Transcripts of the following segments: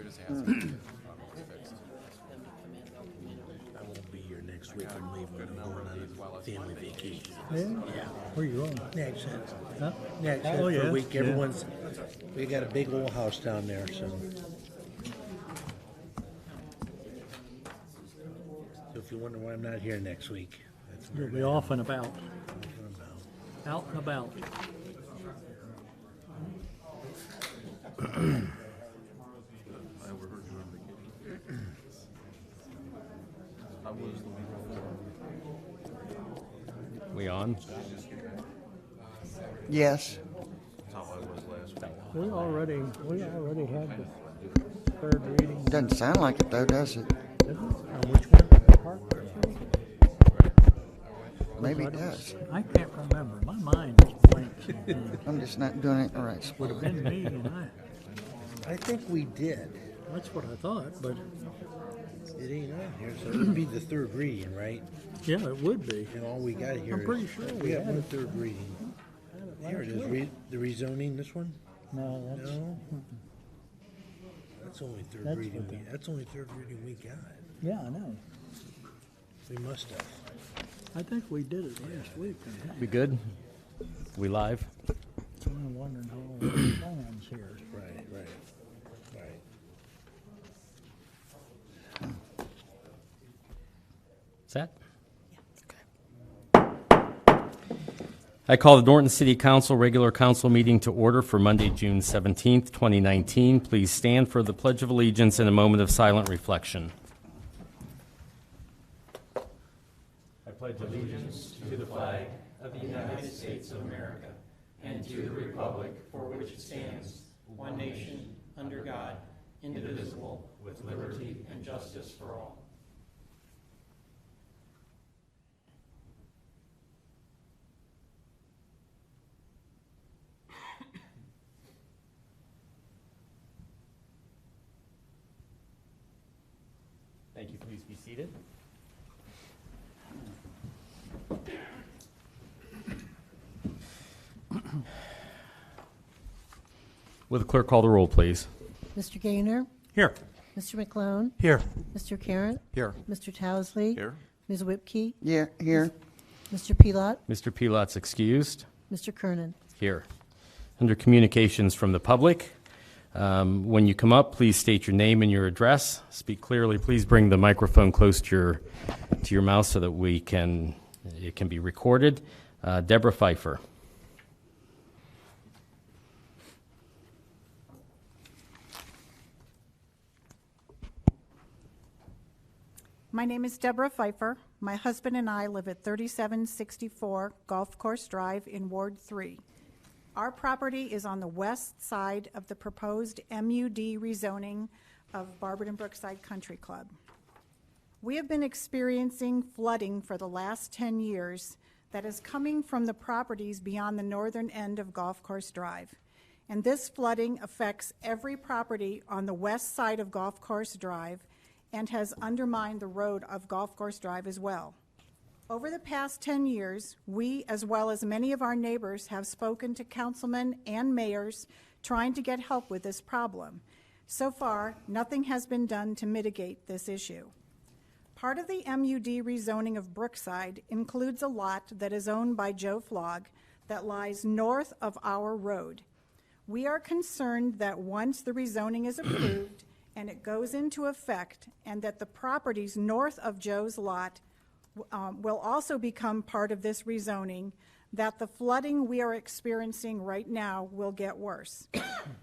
just asking if the problem was fixed. I won't be here next week. I'm leaving. I'm going on a family vacation. Yeah? Where you going? Next, Huh? next Oh, for yeah. a week. Yeah. We got a big old house down there, so. So if you wonder why I'm not here next week, that's You'll where be off and about. I'm about. Out and about. I overheard you on vacation. How was the week before? We on? Yes. That's how I was last week. We already had the third reading. Doesn't sound like it though, does it? Didn't it? On which one? Park Street? Maybe it does. I can't remember. My mind is blank sometimes. I'm just not doing it the right spot. Would have been me, and I think we did. that's what I thought, but It ain't on here, so it would be the third reading, right? yeah, it would be. And all we got here I'm is- pretty sure we got had one it. third reading. Here it is, the rezoning, this one? No, that's, No? That's only third That's reading. what the- That's only third reading we got. yeah, I know. We must have. I think we did it last week. We good? We live? So I'm wondering how all the plans here. Right, right, right. Set? I call the Norton City Council regular council meeting to order for Monday, June 17th, 2019. Please stand for the Pledge of Allegiance and a moment of silent reflection. I pledge allegiance to the flag of the United States of America and to the republic for which it stands, one nation, under God, indivisible, with liberty and justice for all. Thank you. Please be seated. Will the clerk call the roll, please? Mr. Gaynor? Here. Mr. McClone? Here. Mr. Carratt? Here. Mr. Towsley? Here. Ms. Whipke? Yeah, here. Mr. Pelot? Mr. Pelot's excused. Mr. Kernan? Here. Under communications from the public, when you come up, please state your name and your address. Speak clearly. Please bring the microphone close to your mouth so that it can be recorded. Deborah Pfeiffer. My name is Deborah Pfeiffer. My husband and I live at 3764 Golf Course Drive in Ward 3. Our property is on the west side of the proposed MUD rezoning of Barberton Brookside Country Club. We have been experiencing flooding for the last 10 years that is coming from the properties beyond the northern end of Golf Course Drive. And this flooding affects every property on the west side of Golf Course Drive and has undermined the road of Golf Course Drive as well. Over the past 10 years, we, as well as many of our neighbors, have spoken to councilmen and mayors trying to get help with this problem. So far, nothing has been done to mitigate this issue. Part of the MUD rezoning of Brookside includes a lot that is owned by Joe Flog that lies north of our road. We are concerned that once the rezoning is approved and it goes into effect, and that the properties north of Joe's lot will also become part of this rezoning, that the flooding we are experiencing right now will get worse.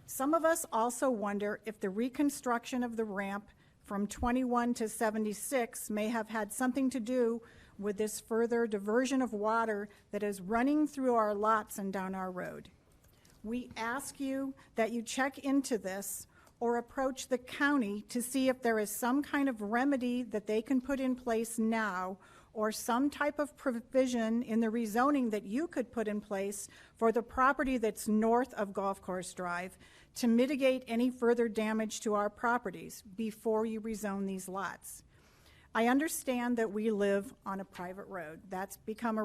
Some of us also wonder if the reconstruction of the ramp from 21 to 76 may have had something to do with this further diversion of water that is running through our lots and down our road. We ask you that you check into this or approach the county to see if there is some kind of remedy that they can put in place now, or some type of provision in the rezoning that you could put in place for the property that's north of Golf Course Drive to mitigate any further damage to our properties before you rezone these lots. I understand that we live on a private road. That's become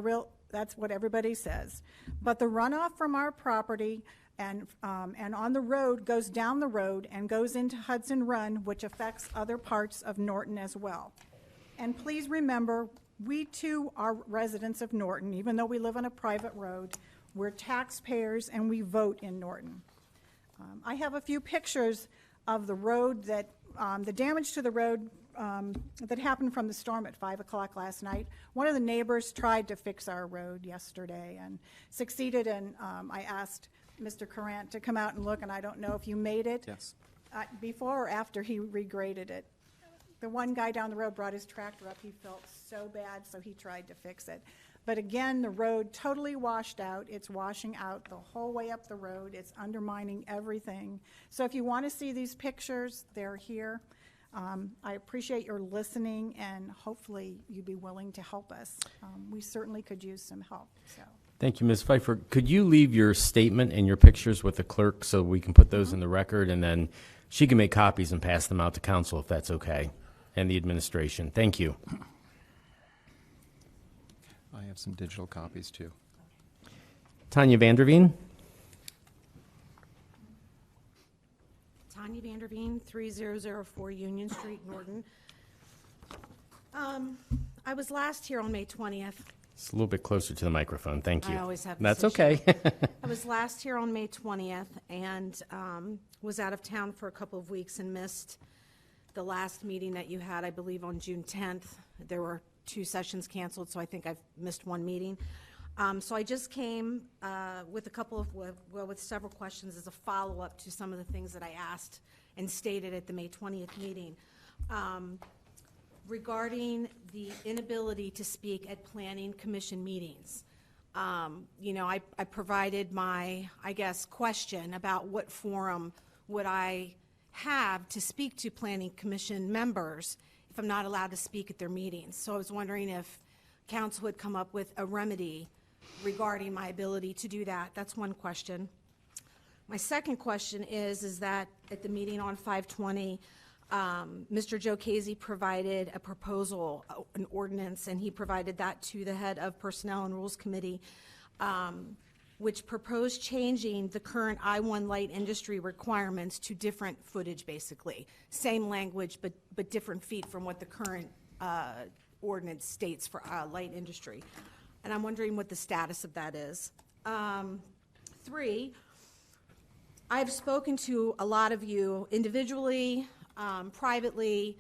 that's what everybody says. But the runoff from our property and on the road, goes down the road and goes into Hudson Run, which affects other parts of Norton as well. And please remember, we too are residents of Norton, even though we live on a private road. We're taxpayers and we vote in Norton. I have a few pictures of the road that, the damage to the road that happened from the storm at 5 o'clock last night. One of the neighbors tried to fix our road yesterday and succeeded, and I asked Mr. Courant to come out and look, and I don't know if you made it. Yes. Before or after he regraded it. The one guy down the road brought his tractor up. He felt so bad, so he tried to fix it. But again, the road totally washed out. It's washing out the whole way up the road. It's undermining everything. So if you want to see these pictures, they're here. I appreciate your listening, and hopefully you'd be willing to help us. We certainly could use some help. So. Thank you, Ms. Pfeiffer. Could you leave your statement and your pictures with the clerk so we can put those in the record, and then she can make copies and pass them out to council if that's okay, and the administration. Thank you. I have some digital copies too. Tanya Vanderveen. Tanya Vanderveen, 3004 Union Street, Norton. I was last here on May 20th. It's a little bit closer to the microphone. Thank you. I always have That's this issue. okay. I was last here on May 20th and was out of town for a couple of weeks and missed the last meeting that you had, I believe, on June 10th. There were 2 sessions canceled, so I think I've missed 1 meeting. So I just came with a couple of, with several questions as a follow-up to some of the things that I asked and stated at the May 20th meeting. Regarding the inability to speak at planning commission meetings. You know, I provided my, I guess, question about what forum would I have to speak to planning commission members if I'm not allowed to speak at their meetings. So I was wondering if council would come up with a remedy regarding my ability to do that. That's one question. My second question is that at the meeting on 5/20, Mr. Joe Casey provided a proposal, an ordinance, and he provided that to the head of Personnel and Rules Committee, which proposed changing the current I-1 light industry requirements to different footage, basically. Same language, but different feet from what the current ordinance states for light industry. And I'm wondering what the status of that is. 3, I've spoken to a lot of you individually, privately,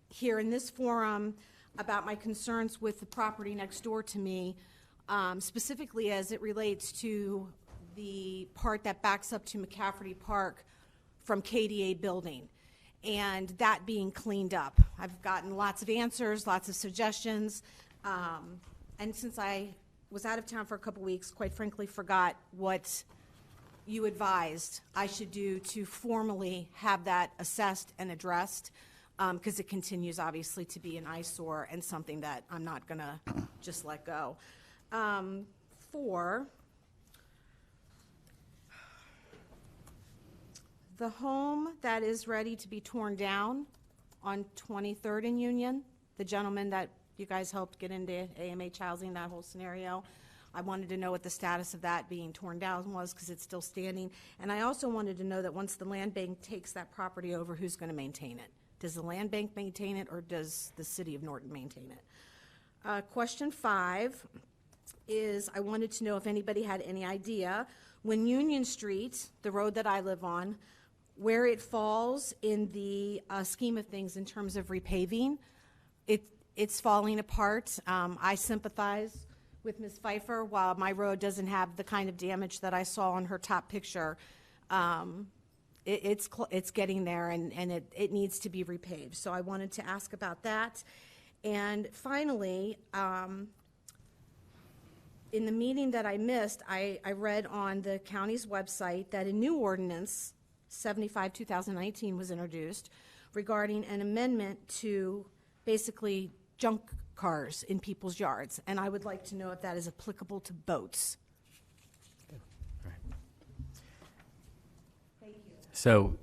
here in this forum, about my concerns with the property next door to me, specifically as it relates to the part that backs up to McCafferty Park from KDA building, and that being cleaned up. I've gotten lots of answers, lots of suggestions, and since I was out of town for a couple weeks, quite frankly forgot what you advised I should do to formally have that assessed and addressed, because it continues obviously to be an eyesore and something that I'm not going to just let go. 4, the home that is ready to be torn down on 23rd and Union, the gentleman that you guys helped get into AMH housing, that whole scenario, I wanted to know what the status of that being torn down was, because it's still standing. And I also wanted to know that once the land bank takes that property over, who's going to maintain it? Does the land bank maintain it, or does the city of Norton maintain it? Question 5 is, I wanted to know if anybody had any idea when Union Street, the road that I live on, where it falls in the scheme of things in terms of repaving. It's falling apart. I sympathize with Ms. Pfeiffer. While my road doesn't have the kind of damage that I saw on her top picture, it's getting there, and it needs to be repaved. So I wanted to ask about that. And finally, in the meeting that I missed, I read on the county's website that a new ordinance, 75/2019, was introduced regarding an amendment to basically junk cars in people's yards, and I would like to know if that is applicable to boats. Thank you. So,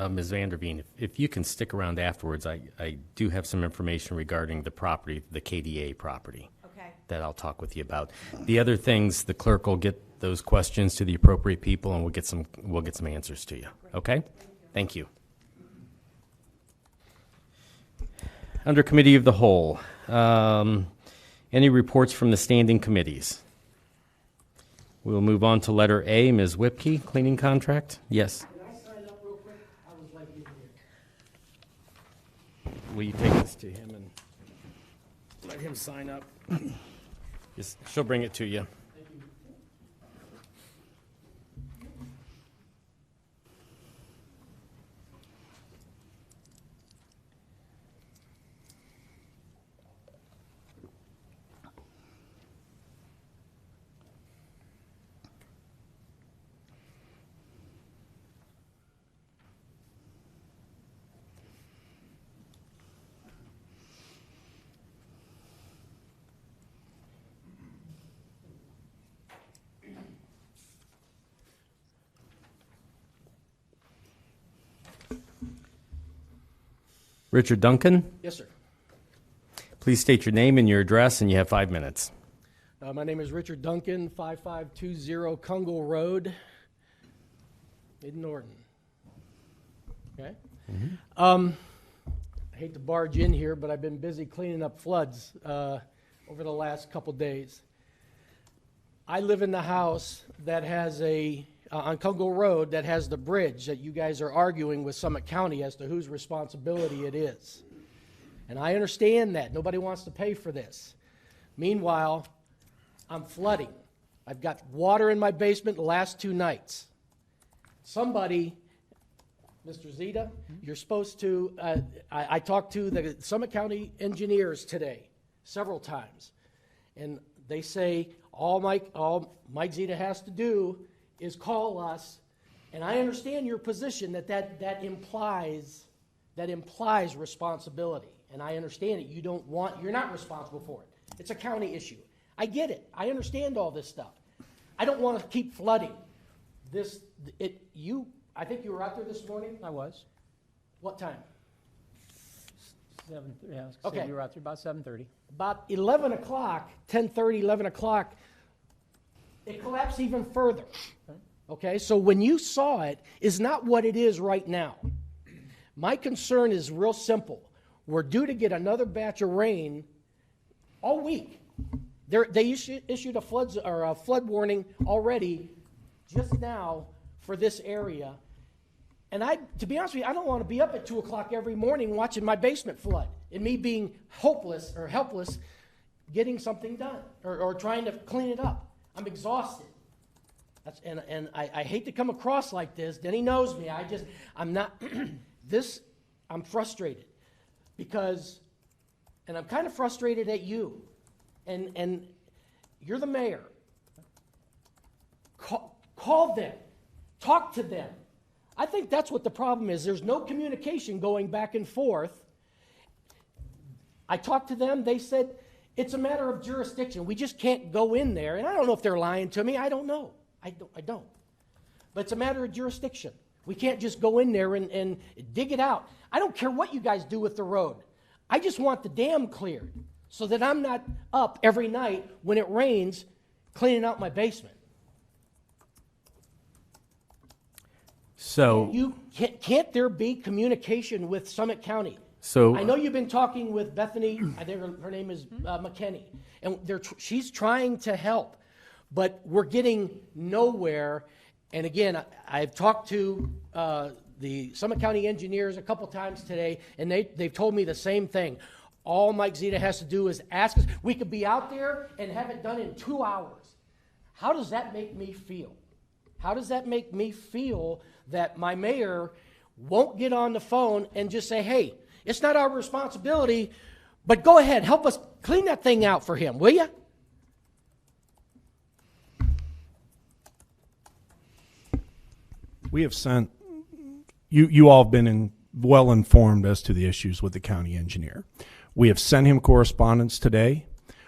Ms. Vanderveen, if you can stick around afterwards, I do have some information regarding the property, the KDA property. Okay. that I'll talk with you about. The other things, the clerk will get those questions to the appropriate people, and we'll get some answers to you. Okay? Thank you. Under Committee of the Whole, any reports from the standing committees? We'll move on to letter A, Ms. Whipke, cleaning contract. Yes. Can I sign up real quick? I was like you here. Will you take this to him and let him sign up? She'll bring it to you. Richard Duncan, Yes, sir. please state your name and your address, and you have 5 minutes. My name is Richard Duncan, 5520 Kungle Road, in Norton. Okay? I hate to barge in here, but I've been busy cleaning up floods over the last couple days. I live in the house that has on Kungle Road, that has the bridge that you guys are arguing with Summit County as to whose responsibility it is. And I understand that. Nobody wants to pay for this. Meanwhile, I'm flooding. I've got water in my basement the last 2 nights. Somebody, Mr. Zita, you're supposed to, I talked to the Summit County engineers today several times, and they say all Mike Zita has to do is call us, and I understand your position that implies responsibility, and I understand it. You're not responsible for it. It's a county issue. I get it. I understand all this stuff. I don't want to keep flooding. I think you were out there this morning. I was. What time? 7. Yeah, Okay. you were out there about 7:30. About 11 o'clock, 10:30, 11 o'clock, it collapsed even further. Okay, so when you saw it is not what it is right now. My concern is real simple. We're due to get another batch of rain all week. They issued a flood warning already just now for this area. And to be honest with you, I don't want to be up at 2 o'clock every morning watching my basement flood and me being hopeless or helpless getting something done or trying to clean it up. I'm exhausted. And I hate to come across like this. Denny knows me. I'm frustrated because, and I'm kind of frustrated at you. And you're the mayor. Call them. Talk to them. I think that's what the problem is. There's no communication going back and forth. I talked to them. They said, it's a matter of jurisdiction. We just can't go in there. And I don't know if they're lying to me. I don't know. I don't. But it's a matter of jurisdiction. We can't just go in there and dig it out. I don't care what you guys do with the road. I just want the dam cleared so that I'm not up every night when it rains cleaning out my basement. So Can't there be communication with Summit County? So I know you've been talking with Bethany. I think her name is McKinney, and she's trying to help, but we're getting nowhere. And again, I've talked to the Summit County engineers a couple times today, and they've told me the same thing. All Mike Zita has to do is ask us. We could be out there and have it done in 2 hours. How does that make me feel? How does that make me feel that my mayor won't get on the phone and just say, hey, it's not our responsibility, but go ahead, help us clean that thing out for him, will you? We have sent, you all have been well informed as to the issues with the county engineer. We have sent him correspondence today.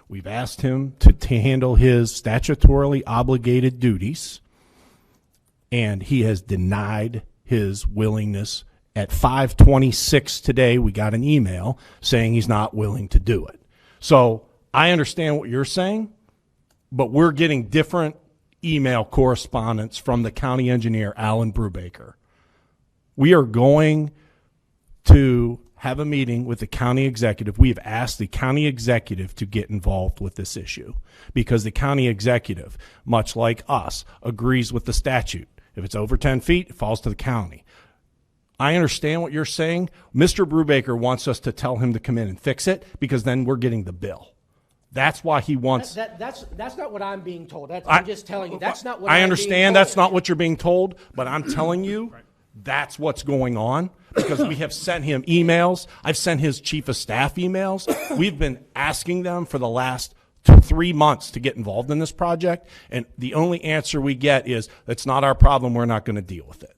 We've asked him to handle his statutorily obligated duties, and he has denied his willingness. At 5:26 today, we got an email saying he's not willing to do it. So I understand what you're saying, but we're getting different email correspondence from the county engineer, Alan Brubaker. We are going to have a meeting with the county executive. We have asked the county executive to get involved with this issue because the county executive, much like us, agrees with the statute. If it's over 10 feet, it falls to the county. I understand what you're saying. Mr. Brubaker wants us to tell him to come in and fix it because then we're getting the bill. That's why he wants. That's not what I'm being told. I'm just telling you. That's not what I I'm understand being told. that's not what you're being told, but I'm telling you that's what's going on because we have sent him emails. I've sent his chief of staff emails. We've been asking them for the last 3 months to get involved in this project, and the only answer we get is, it's not our problem, we're not going to deal with it.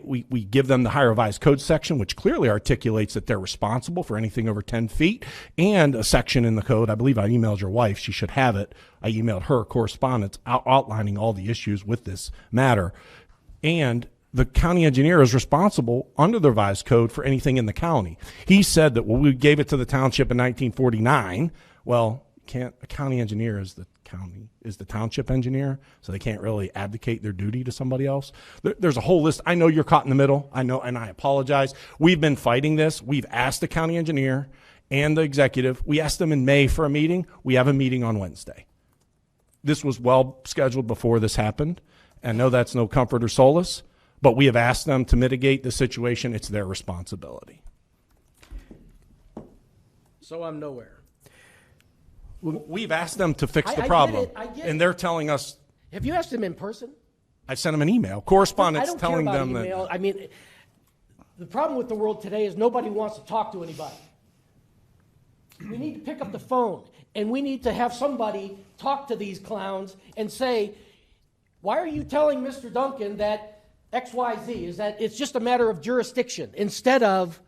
We give them the higher revised code section, which clearly articulates that they're responsible for anything over 10 feet, and a section in the code. I believe I emailed your wife. She should have it. I emailed her correspondence outlining all the issues with this matter. And the county engineer is responsible under the revised code for anything in the county. He said that, well, we gave it to the township in 1949. Well, a county engineer is the township engineer, so they can't really abdicate their duty to somebody else. There's a whole list. I know you're caught in the middle. I know, and I apologize. We've been fighting this. We've asked the county engineer and the executive. We asked them in May for a meeting. We have a meeting on Wednesday. This was well scheduled before this happened. And no, that's no comfort or solace, but we have asked them to mitigate the situation. It's their responsibility. So I'm nowhere. We've asked them to fix I the get problem, it. I get and it. they're telling us. Have you asked him in person? I sent them an email, I correspondence don't telling care about them email. that. I mean, the problem with the world today is nobody wants to talk to anybody. We need to pick up the phone, and we need to have somebody talk to these clowns and say, why are you telling Mr. Duncan that XYZ? Is that it's just a matter of jurisdiction instead of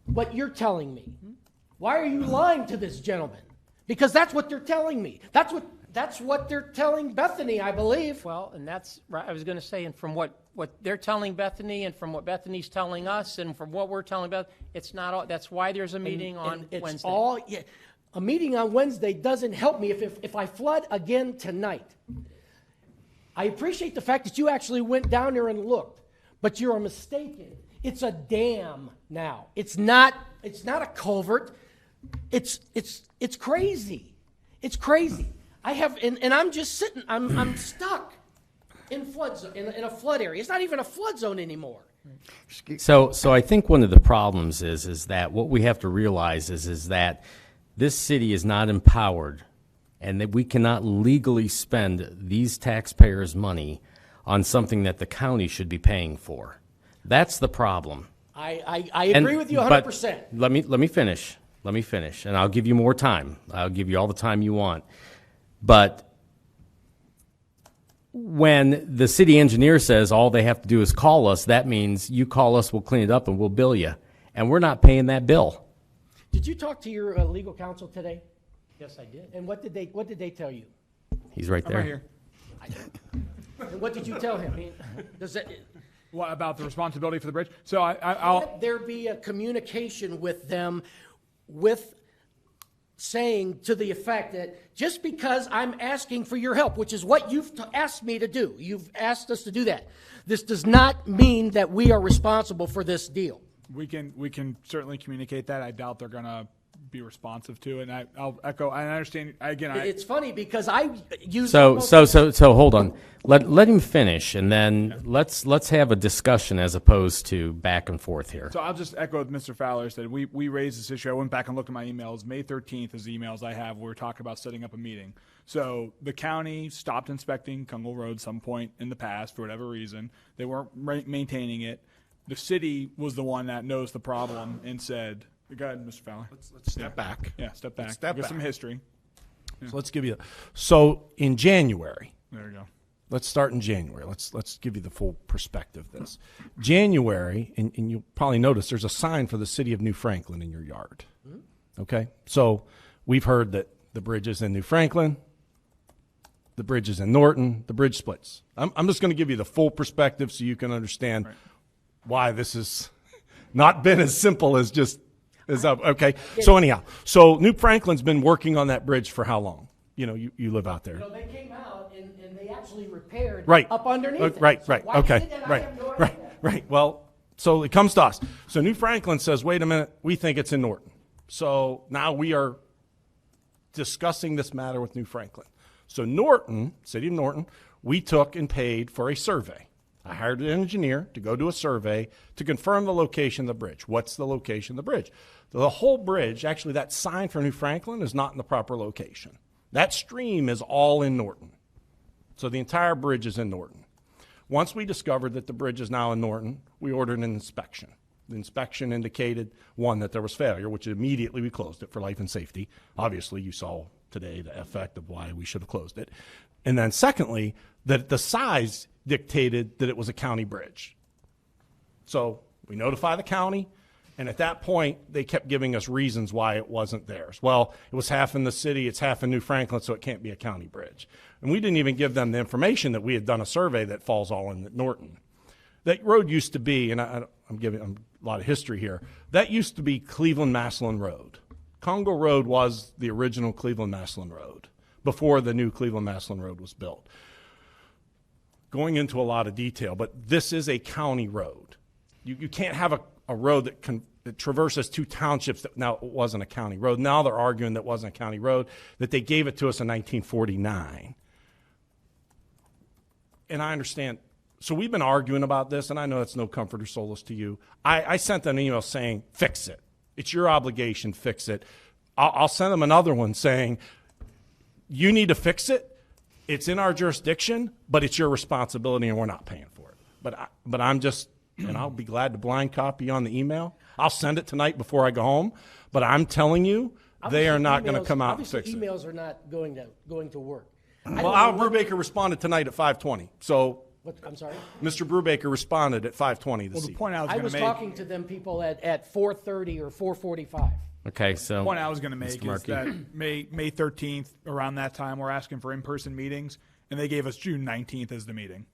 what you're telling me? Why are you lying to this gentleman? Because that's what they're telling me. That's what they're telling Bethany, I believe. Well, and that's right. I was going to say, and from what they're telling Bethany, and from what Bethany's telling us, and from what we're telling Beth, it's not all. That's why there's a meeting on it's Wednesday. A meeting on Wednesday doesn't help me if I flood again tonight. I appreciate the fact that you actually went down there and looked, but you're mistaken. It's a dam now. It's not a culvert. It's crazy. It's crazy. I have, and I'm just sitting. I'm stuck in flood zone, in a flood area. It's not even a flood zone anymore. So I think one of the problems is that what we have to realize is that this city is not empowered, and that we cannot legally spend these taxpayers' money on something that the county should be paying for. That's the problem. I agree with you 100%. Let me finish. Let me finish, and I'll give you more time. I'll give you all the time you want. But when the city engineer says all they have to do is call us, that means you call us, we'll clean it up, and we'll bill you. And we're not paying that bill. Did you talk to your legal counsel today? Yes, I did. And what did they tell you? He's right there. Right here. And what did you tell him? Does that, What about the responsibility for the bridge? So I'll can't there be a communication with them with saying to the effect that just because I'm asking for your help, which is what you've asked me to do, you've asked us to do that, this does not mean that we are responsible for this deal. we can certainly communicate that. I doubt they're gonna be responsive to it. And I'll echo. I understand. Again, It's funny because I use So hold on. Let him finish, and then let's have a discussion as opposed to back and forth here. So I'll just echo what Mr. Fowler said. We raised this issue. I went back and looked at my emails. May 13th is the emails I have. We were talking about setting up a meeting. So the county stopped inspecting Kungle Road some point in the past for whatever reason. They weren't maintaining it. The city was the one that knows the problem and said, "Go ahead, Mr. Fowler." Let's step back. Yeah, step back. Step Give back. some history. So let's give you. So in January, There you go. let's start in January. Let's give you the full perspective of this. January, and you'll probably notice there's a sign for the city of New Franklin in your yard. Okay, so we've heard that the bridge is in New Franklin, the bridge is in Norton, the bridge splits. I'm just going to give you the full perspective so you can understand why this has not been as simple as just is up. Okay. So anyhow, so New Franklin's been working on that bridge for how long? You know, you live out there. You know, they came out and they actually repaired Right. up underneath it. Right, So right, why okay, they did that, I right, have no right, idea. right. Well, so it comes to us. So New Franklin says, wait a minute, we think it's in Norton. So now we are discussing this matter with New Franklin. So Norton, City of Norton, we took and paid for a survey. I hired an engineer to go do a survey to confirm the location of the bridge. What's the location of the bridge? The whole bridge, actually that sign for New Franklin is not in the proper location. That stream is all in Norton. So the entire bridge is in Norton. Once we discovered that the bridge is now in Norton, we ordered an inspection. The inspection indicated, one, that there was failure, which immediately we closed it for life and safety. Obviously, you saw today the effect of why we should have closed it. And then secondly, that the size dictated that it was a county bridge. So we notify the county, and at that point, they kept giving us reasons why it wasn't theirs. Well, it was half in the city, it's half in New Franklin, so it can't be a county bridge. And we didn't even give them the information that we had done a survey that falls all in Norton. That road used to be, and I'm giving a lot of history here, that used to be Cleveland-Massillon Road. Congo Road was the original Cleveland-Massillon Road before the new Cleveland-Massillon Road was built. Going into a lot of detail, but this is a county road. You can't have a road that traverses two townships that now it wasn't a county road. Now they're arguing that it wasn't a county road, that they gave it to us in 1949. And I understand. So we've been arguing about this, and I know that's no comfort or solace to you. I sent them an email saying, fix it. It's your obligation, fix it. I'll send them another one saying, you need to fix it. It's in our jurisdiction, but it's your responsibility, and we're not paying for it. But I'm just, and I'll be glad to blind copy on the email. I'll send it tonight before I go home. But I'm telling you, they are not going to come out and fix it. Emails are not going to work. Well, Al Brubaker responded tonight at 5:20. So I'm sorry? Mr. Brubaker responded at 5:20 this Well, the evening. point I was I going was to make. talking to them people at 4:30 or 4:45. Okay, so. The point I was going to make Mr. is Markey. that May 13th, around that time, we're asking for in-person meetings, and they gave us June 19th as the meeting.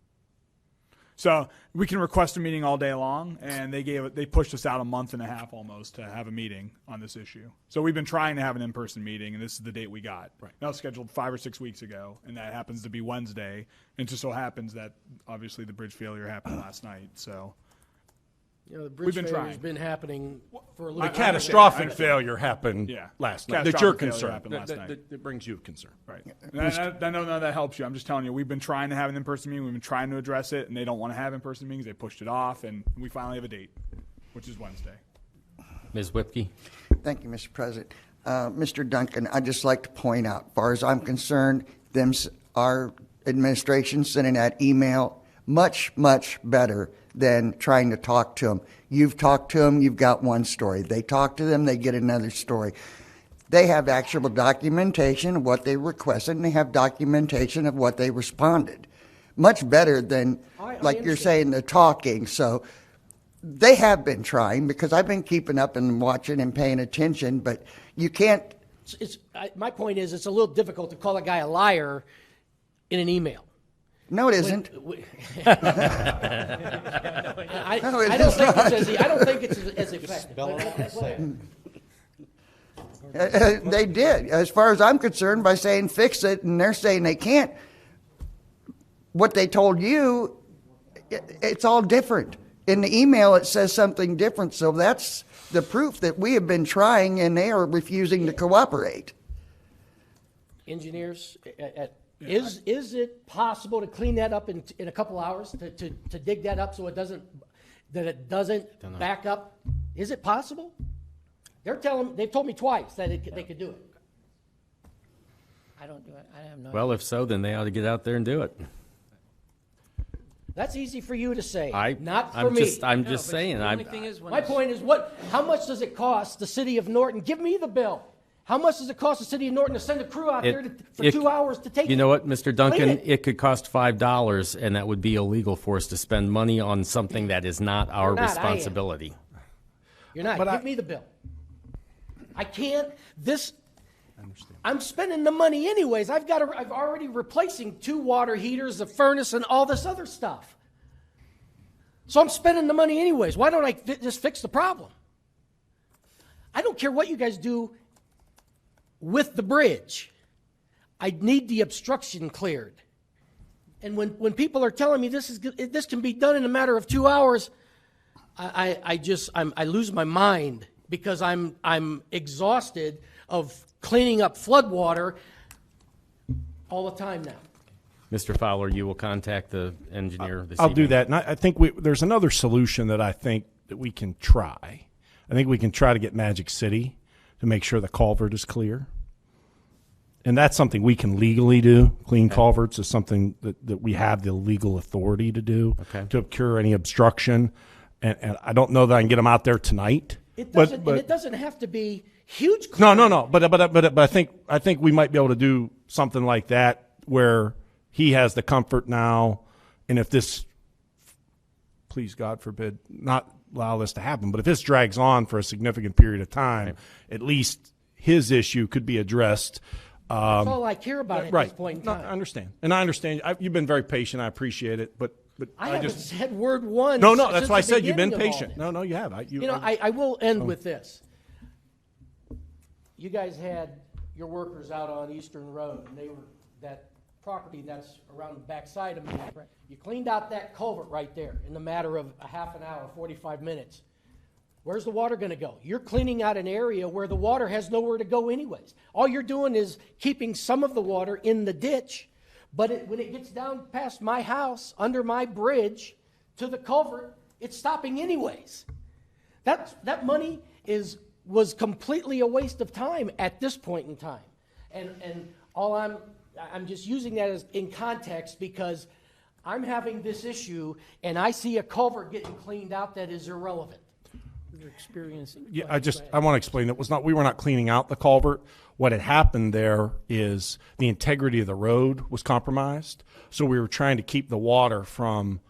So we can request a meeting all day long, and they pushed us out a month and a half almost to have a meeting on this issue. So we've been trying to have an in-person meeting, and this is the date we got. Right. That was scheduled 5 or 6 weeks ago, and that happens to be Wednesday. And it just so happens that obviously the bridge failure happened last night. So You know, the bridge been failure's trying. been happening for a little The bit. catastrophic failure happened Yeah. last night. Catastrophic That you're failure concerned. happened last night. That brings you concern. Right. And I know none of that helps you. I'm just telling you, we've been trying to have an in-person meeting. We've been trying to address it, and they don't want to have in-person meetings. They pushed it off, and we finally have a date, which is Wednesday. Ms. Whipke? Thank you, Mr. President. Mr. Duncan, I'd just like to point out, as far as I'm concerned, our administration sending that email much, much better than trying to talk to them. You've talked to them, you've got one story. They talk to them, they get another story. They have actual documentation of what they requested, and they have documentation of what they responded. Much better than, I like you're understand. saying, the talking. So they have been trying, because I've been keeping up and watching and paying attention, but you can't. My point is, it's a little difficult to call a guy a liar in an email. No, it isn't. I No, it don't is think not. I don't think it's as effective. Spell it out and say it. They did, as far as I'm concerned, by saying fix it, and they're saying they can't. What they told you, it's all different. In the email, it says something different, so that's the proof that we have been trying, and they are refusing to cooperate. Engineers, is it possible to clean that up in a couple hours, to dig that up so it doesn't back up? Is it possible? They've told me twice that they could do it. I don't do it. I have no. Well, if so, then they ought to get out there and do it. That's easy for you to say, not for I'm me. I'm just saying. The only thing is when My point is, how much does it cost the city of Norton? Give me the bill. How much does it cost the city of Norton to send a crew out there for 2 hours to take it? You know what, Mr. Duncan? Clean it. It could cost $5, and that would be illegal for us to spend money on something that is not our You're not, I am. responsibility. You're not. Give me the bill. I can't. I'm spending the money anyways. I've already replacing 2 water heaters, a furnace, and all this other stuff. So I'm spending the money anyways. Why don't I just fix the problem? I don't care what you guys do with the bridge. I need the obstruction cleared. And when people are telling me this can be done in a matter of 2 hours, I lose my mind because I'm exhausted of cleaning up floodwater all the time now. Mr. Fowler, you will contact the engineer this I'll do evening. that. And I think there's another solution that I think that we can try. I think we can try to get Magic City to make sure the culvert is clear. And that's something we can legally do. Clean culverts is something that we have the legal authority to do to cure any obstruction. And I don't know that I can get them out there tonight. It doesn't, and it doesn't have to be huge. No. But I think we might be able to do something like that where he has the comfort now, and if this, please God forbid, not allow this to happen, but if this drags on for a significant period of time, at least his issue could be addressed. That's all I care about at this point in time. I understand, and I understand. You've been very patient. I appreciate it, but I haven't said word once. No. That's since why I the said you've been beginning of all patient. this. No, you have. I will end with this. You guys had your workers out on Eastern Road, and they were that property that's around the backside of me. You cleaned out that culvert right there in the matter of a half an hour, 45 minutes. Where's the water going to go? You're cleaning out an area where the water has nowhere to go anyways. All you're doing is keeping some of the water in the ditch, but when it gets down past my house, under my bridge, to the culvert, it's stopping anyways. That money was completely a waste of time at this point in time. And all I'm just using that as in context because I'm having this issue and I see a culvert getting cleaned out that is irrelevant. You're experiencing. Yeah, I want to explain that we were not cleaning out the culvert. What had happened there is the integrity of the road was compromised, so we were trying to keep the water from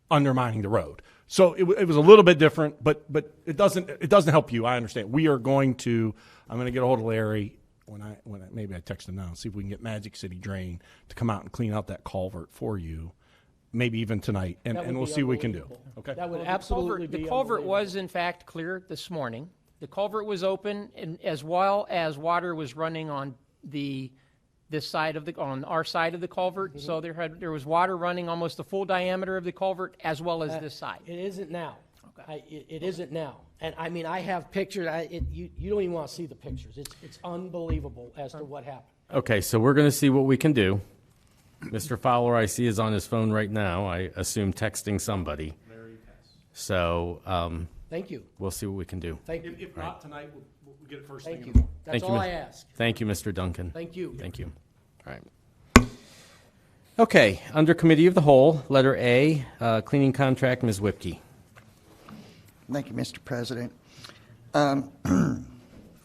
undermining the road. So it was a little bit different, but it doesn't help you. I understand. I'm going to get a hold of Larry maybe I text him now and see if we can get Magic City Drain to come out and clean out that culvert for you. Maybe even tonight, and we'll see what we can do. Okay. That would absolutely be The culvert unbelievable. was in fact clear this morning. The culvert was open, and as well as water was running on on our side of the culvert. Mm-hmm. So there was water running almost the full diameter of the culvert as well as this side. It isn't now. It isn't now. And I mean, I have pictures. You don't even want to see the pictures. It's unbelievable as to what happened. Okay, so we're going to see what we can do. Mr. Fowler, I see, is on his phone right now. I assume texting somebody. So Thank you. we'll see what we can do. Thank you. If not tonight, we'll get it first Thank thing. you. That's Thank you, all Mr. I ask. Thank you, Mr. Duncan. Thank you. Thank you. All right. Okay, under Committee of the Whole, letter A, cleaning contract, Ms. Whipke. Thank you, Mr. President.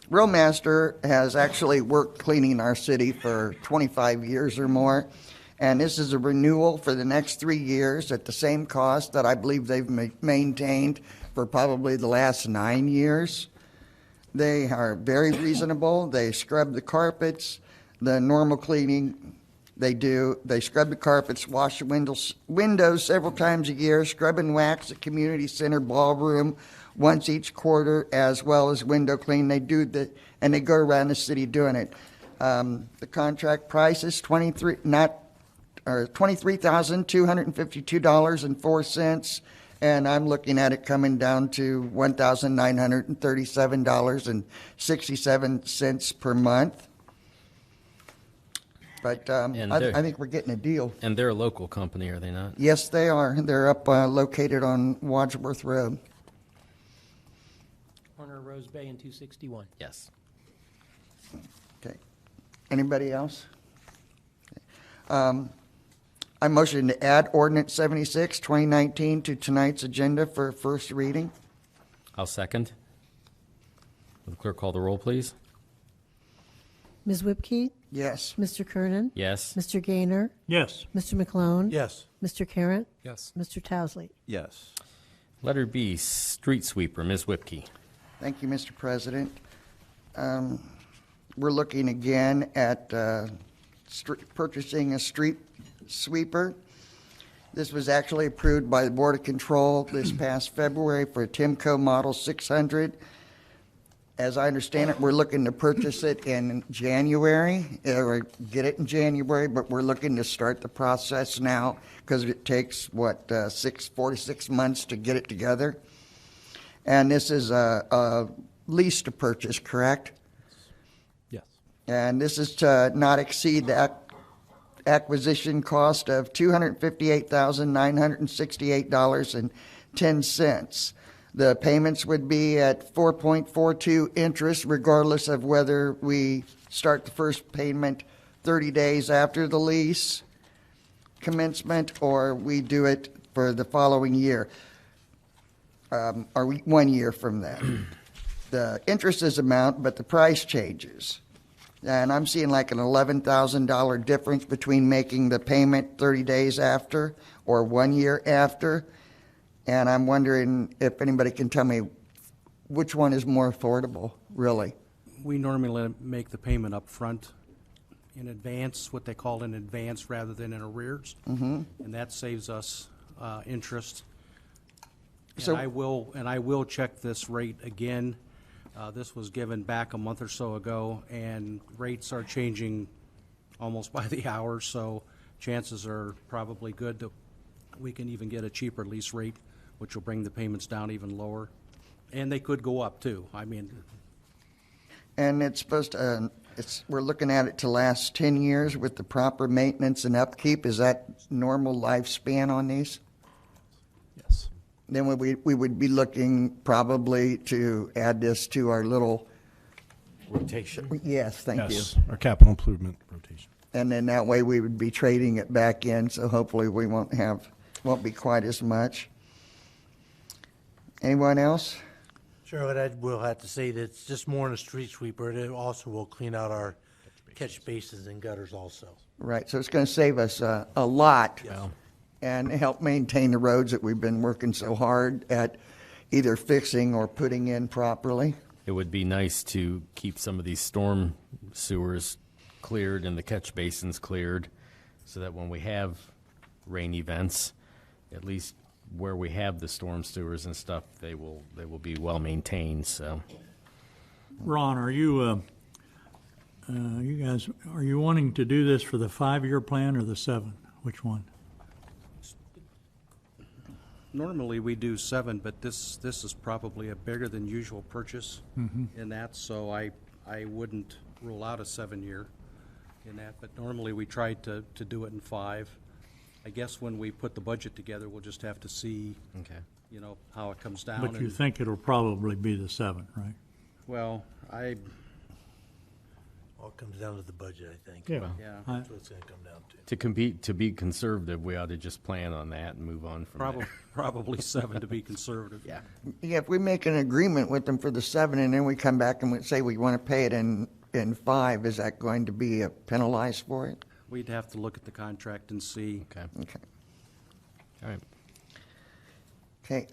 Roadmaster has actually worked cleaning our city for 25 years or more, and this is a renewal for the next 3 years at the same cost that I believe they've maintained for probably the last 9 years. They are very reasonable. They scrub the carpets, the normal cleaning they do. They scrub the carpets, wash the windows several times a year, scrub and wax the community center ballroom once each quarter, as well as window clean. They do and they go around the city doing it. The contract price is $23,252.04, and I'm looking at it coming down to $1,937.67 per month. But I think we're getting a deal. And they're a local company, are they not? Yes, they are. They're up located on Wadsworth Road. Corner of Rose Bay and 261. Yes. Okay. Anybody else? I motion to add Ordinance 76, 2019 to tonight's agenda for first reading. I'll second. Will the clerk call the roll, please? Ms. Whipke? Yes. Mr. Kernan? Yes. Mr. Gaynor? Yes. Mr. McClone? Yes. Mr. Carratt? Yes. Mr. Towesley? Yes. Letter B, street sweeper, Ms. Whipke. Thank you, Mr. President. We're looking again at purchasing a street sweeper. This was actually approved by the Board of Control this past February for a Timco Model 600. as I understand it, we're looking to purchase it in January, or get it in January, but we're looking to start the process now because it takes, 4 to 6 months to get it together. And this is a lease to purchase, correct? Yes. And this is to not exceed the acquisition cost of $258,968.10. The payments would be at 4.42 interest, regardless of whether we start the first payment 30 days after the lease commencement or we do it for the following year, or 1 year from that. The interest is amount, but the price changes. And I'm seeing like an $11,000 difference between making the payment 30 days after or 1 year after. And I'm wondering if anybody can tell me which one is more affordable, really. We normally make the payment up front in advance, what they call in advance rather than in arrears. Mm-hmm. And that saves us interest. So- I will check this rate again. This was given back a month or so ago, and rates are changing almost by the hour, so chances are probably good that we can even get a cheaper lease rate, which will bring the payments down even lower. And they could go up, too. I mean, And it's supposed to, we're looking at it to last 10 years with the proper maintenance and upkeep. Is that normal lifespan on these? Yes. Then we would be looking probably to add this to our little, Rotation. yes, thank you. Yes, our capital improvement rotation. And then that way we would be trading it back in, so hopefully we won't be quite as much. Anyone else? Charlotte, I will have to say that it's just more than a street sweeper. It also will clean out our catch basins and gutters also. Right, so it's going to save us a lot Yes. and help maintain the roads that we've been working so hard at either fixing or putting in properly. It would be nice to keep some of these storm sewers cleared and the catch basins cleared so that when we have rain events, at least where we have the storm sewers and stuff, they will be well maintained, so. Ron, are you guys, are you wanting to do this for the 5-year plan or the 7? Which one? normally we do 7, but this is probably a bigger than usual purchase in that, so I wouldn't rule out a 7-year in that, but normally we try to do it in 5. I guess when we put the budget together, we'll just have to see, Okay. you know, how it comes down. But you and- think it'll probably be the 7, right? Well, All comes down to the budget, I think. Yeah. yeah, That's what it's gonna come down to. To be conservative, we ought to just plan on that and move on from there. probably 7 to be conservative. Yeah. Yeah, if we make an agreement with them for the 7 and then we come back and we say we want to pay it in 5, is that going to be penalized for it? We'd have to look at the contract and see. Okay. Okay. All right. Okay,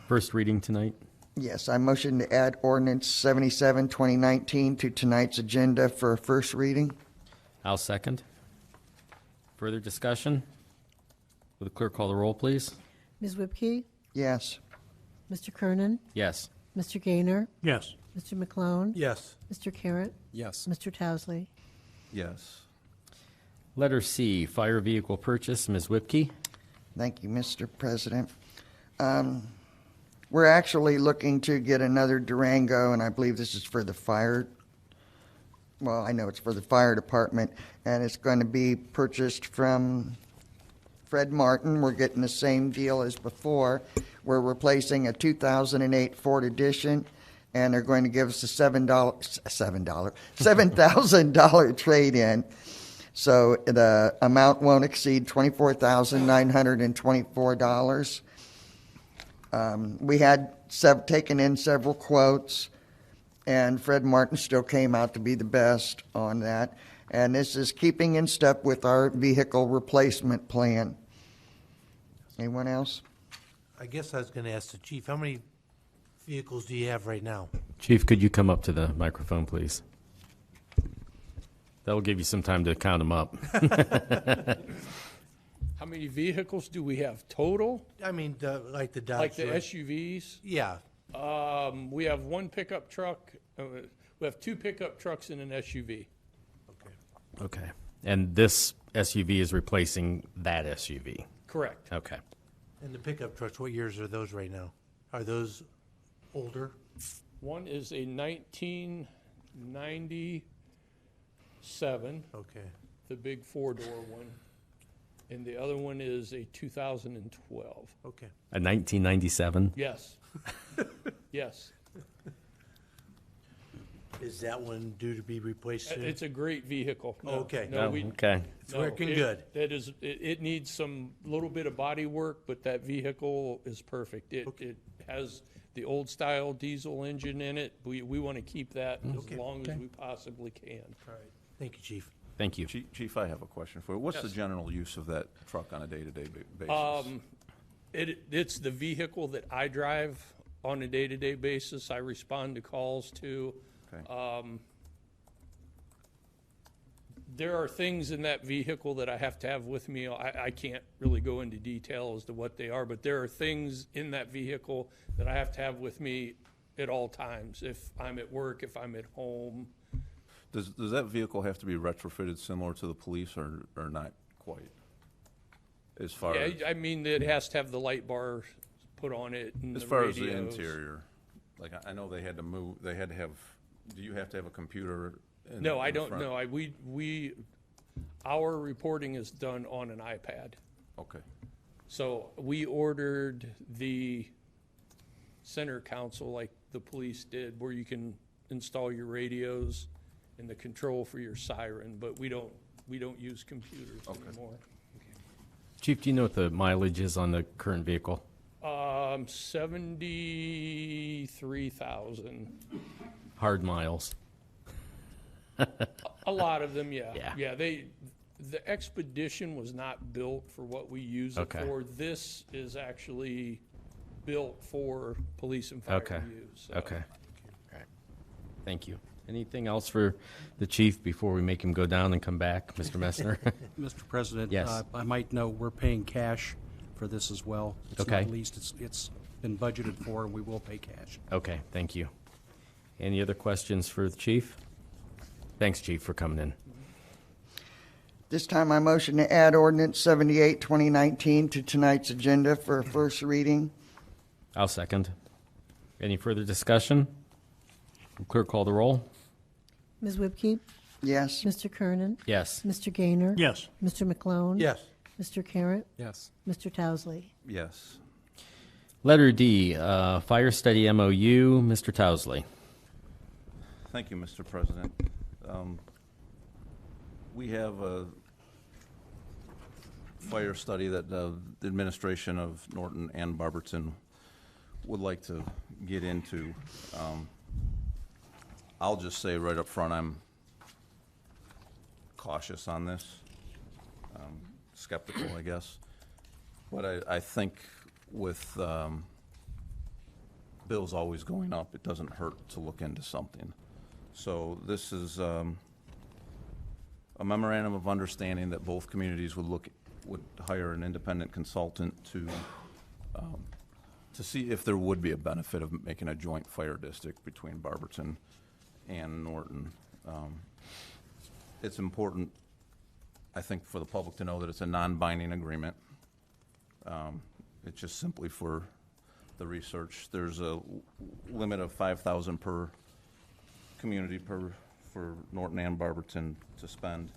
First reading tonight. yes, I motion to add ordinance 77, 2019 to tonight's agenda for a first reading. I'll second. Further discussion? Will the clerk call the roll, please? Ms. Whipke? Yes. Mr. Kernan? Yes. Mr. Gaynor? Yes. Mr. McClone? Yes. Mr. Carratt? Yes. Mr. Towesley? Yes. Letter C, fire vehicle purchase. Ms. Whipke? Thank you, Mr. President. We're actually looking to get another Durango, and I believe this is for the fire. Well, I know it's for the fire department, and it's going to be purchased from Fred Martin. We're getting the same deal as before. We're replacing a 2008 Ford Edition, and they're going to give us a $7,000 trade-in. So the amount won't exceed $24,924. We had taken in several quotes, and Fred Martin still came out to be the best on that. And this is keeping in step with our vehicle replacement plan. Anyone else? I guess I was gonna ask the chief, how many vehicles do you have right now? Chief, could you come up to the microphone, please? That'll give you some time to count them up. How many vehicles do we have total? I mean, like the Dodge. Like the Ram. SUVs? Yeah. We have one pickup truck We have 2 pickup trucks and an SUV. Okay. And this SUV is replacing that SUV? Correct. Okay. And the pickup trucks, what years are those right now? Are those older? One is a 1997. Okay. The big 4-door one. And the other one is a 2012. Okay. A 1997? Yes. Yes. Is that one due to be replaced soon? It's a great vehicle. No, Okay. No, Oh, okay. It's working good. It needs some little bit of body work, but that vehicle is perfect. It has the old style diesel engine in it. We want to keep that as long as we possibly can. All right. Thank you, Chief. Thank you. Chief, I have a question for you. What's the Yes. general use of that truck on a day-to-day basis? It's the vehicle that I drive on a day-to-day basis. I respond to calls to. Okay. There are things in that vehicle that I have to have with me. I can't really go into detail as to what they are, but there are things in that vehicle that I have to have with me at all times. If I'm at work, if I'm at home. Does that vehicle have to be retrofitted similar to the police or not quite? As far as, Yeah, I mean, it has to have the light bar put on it and as the far as the radios. interior, like I know they had to move, they had to have, do you have to have a computer in No, I in don't front? know. Our reporting is done on an iPad. Okay. So we ordered the center console like the police did, where you can install your radios and the control for your siren, but we don't use computers anymore. Chief, do you know what the mileage is on the current vehicle? 73,000. Hard miles. A lot of them, yeah. Yeah. The Expedition was not built for what we use it Okay. for. This is actually built for police and fire Okay. use. So. Okay. All right. Thank you. Anything else for the chief before we make him go down and come back, Mr. Messner? Mr. President? Yes. I might note, we're paying cash for this as well. It's Okay. not leased, it's been budgeted for, and we will pay cash. Okay, thank you. Any other questions for the chief? Thanks, chief, for coming in. This time I motion to add ordinance 78, 2019 to tonight's agenda for a first reading. I'll second. Any further discussion? Clerk, call the roll. Ms. Whipke? Yes. Mr. Kernan? Yes. Mr. Gaynor? Yes. Mr. McClone? Yes. Mr. Carratt? Yes. Mr. Towesley? Yes. Letter D, fire study MOU, Mr. Towesley. Thank you, Mr. President. We have a fire study that the administration of Norton and Barberton would like to get into. I'll just say right up front, I'm cautious on this, skeptical, I guess. But I think with bills always going up, it doesn't hurt to look into something. So this is a memorandum of understanding that both communities would hire an independent consultant to see if there would be a benefit of making a joint fire district between Barberton and Norton. It's important, I think, for the public to know that it's a non-binding agreement. It's just simply for the research. There's a limit of $5,000 per community for Norton and Barberton to spend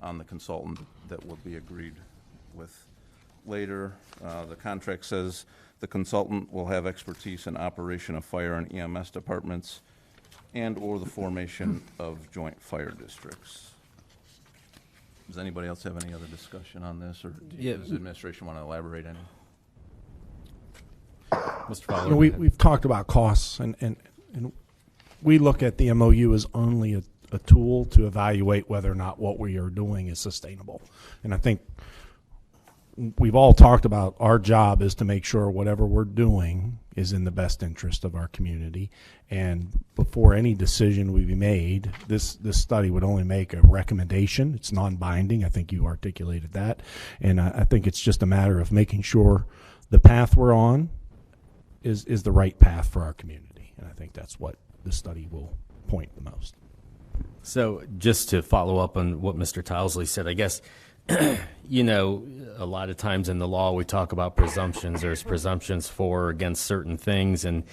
on the consultant that will be agreed with later. The contract says the consultant will have expertise in operation of fire and EMS departments and/or the formation of joint fire districts. Does anybody else have any other discussion on this, or does the administration want to elaborate any? Mr. Fowler. We've talked about costs, and we look at the MOU as only a tool to evaluate whether or not what we are doing is sustainable. And I think we've all talked about our job is to make sure whatever we're doing is in the best interest of our community. And before any decision would be made, this study would only make a recommendation. It's non-binding. I think you articulated that. And I think it's just a matter of making sure the path we're on is the right path for our community. And I think that's what the study will point the most. So just to follow up on what Mr. Tousley said, I guess, you know, a lot of times in the law we talk about presumptions. There's presumptions for or against certain things. And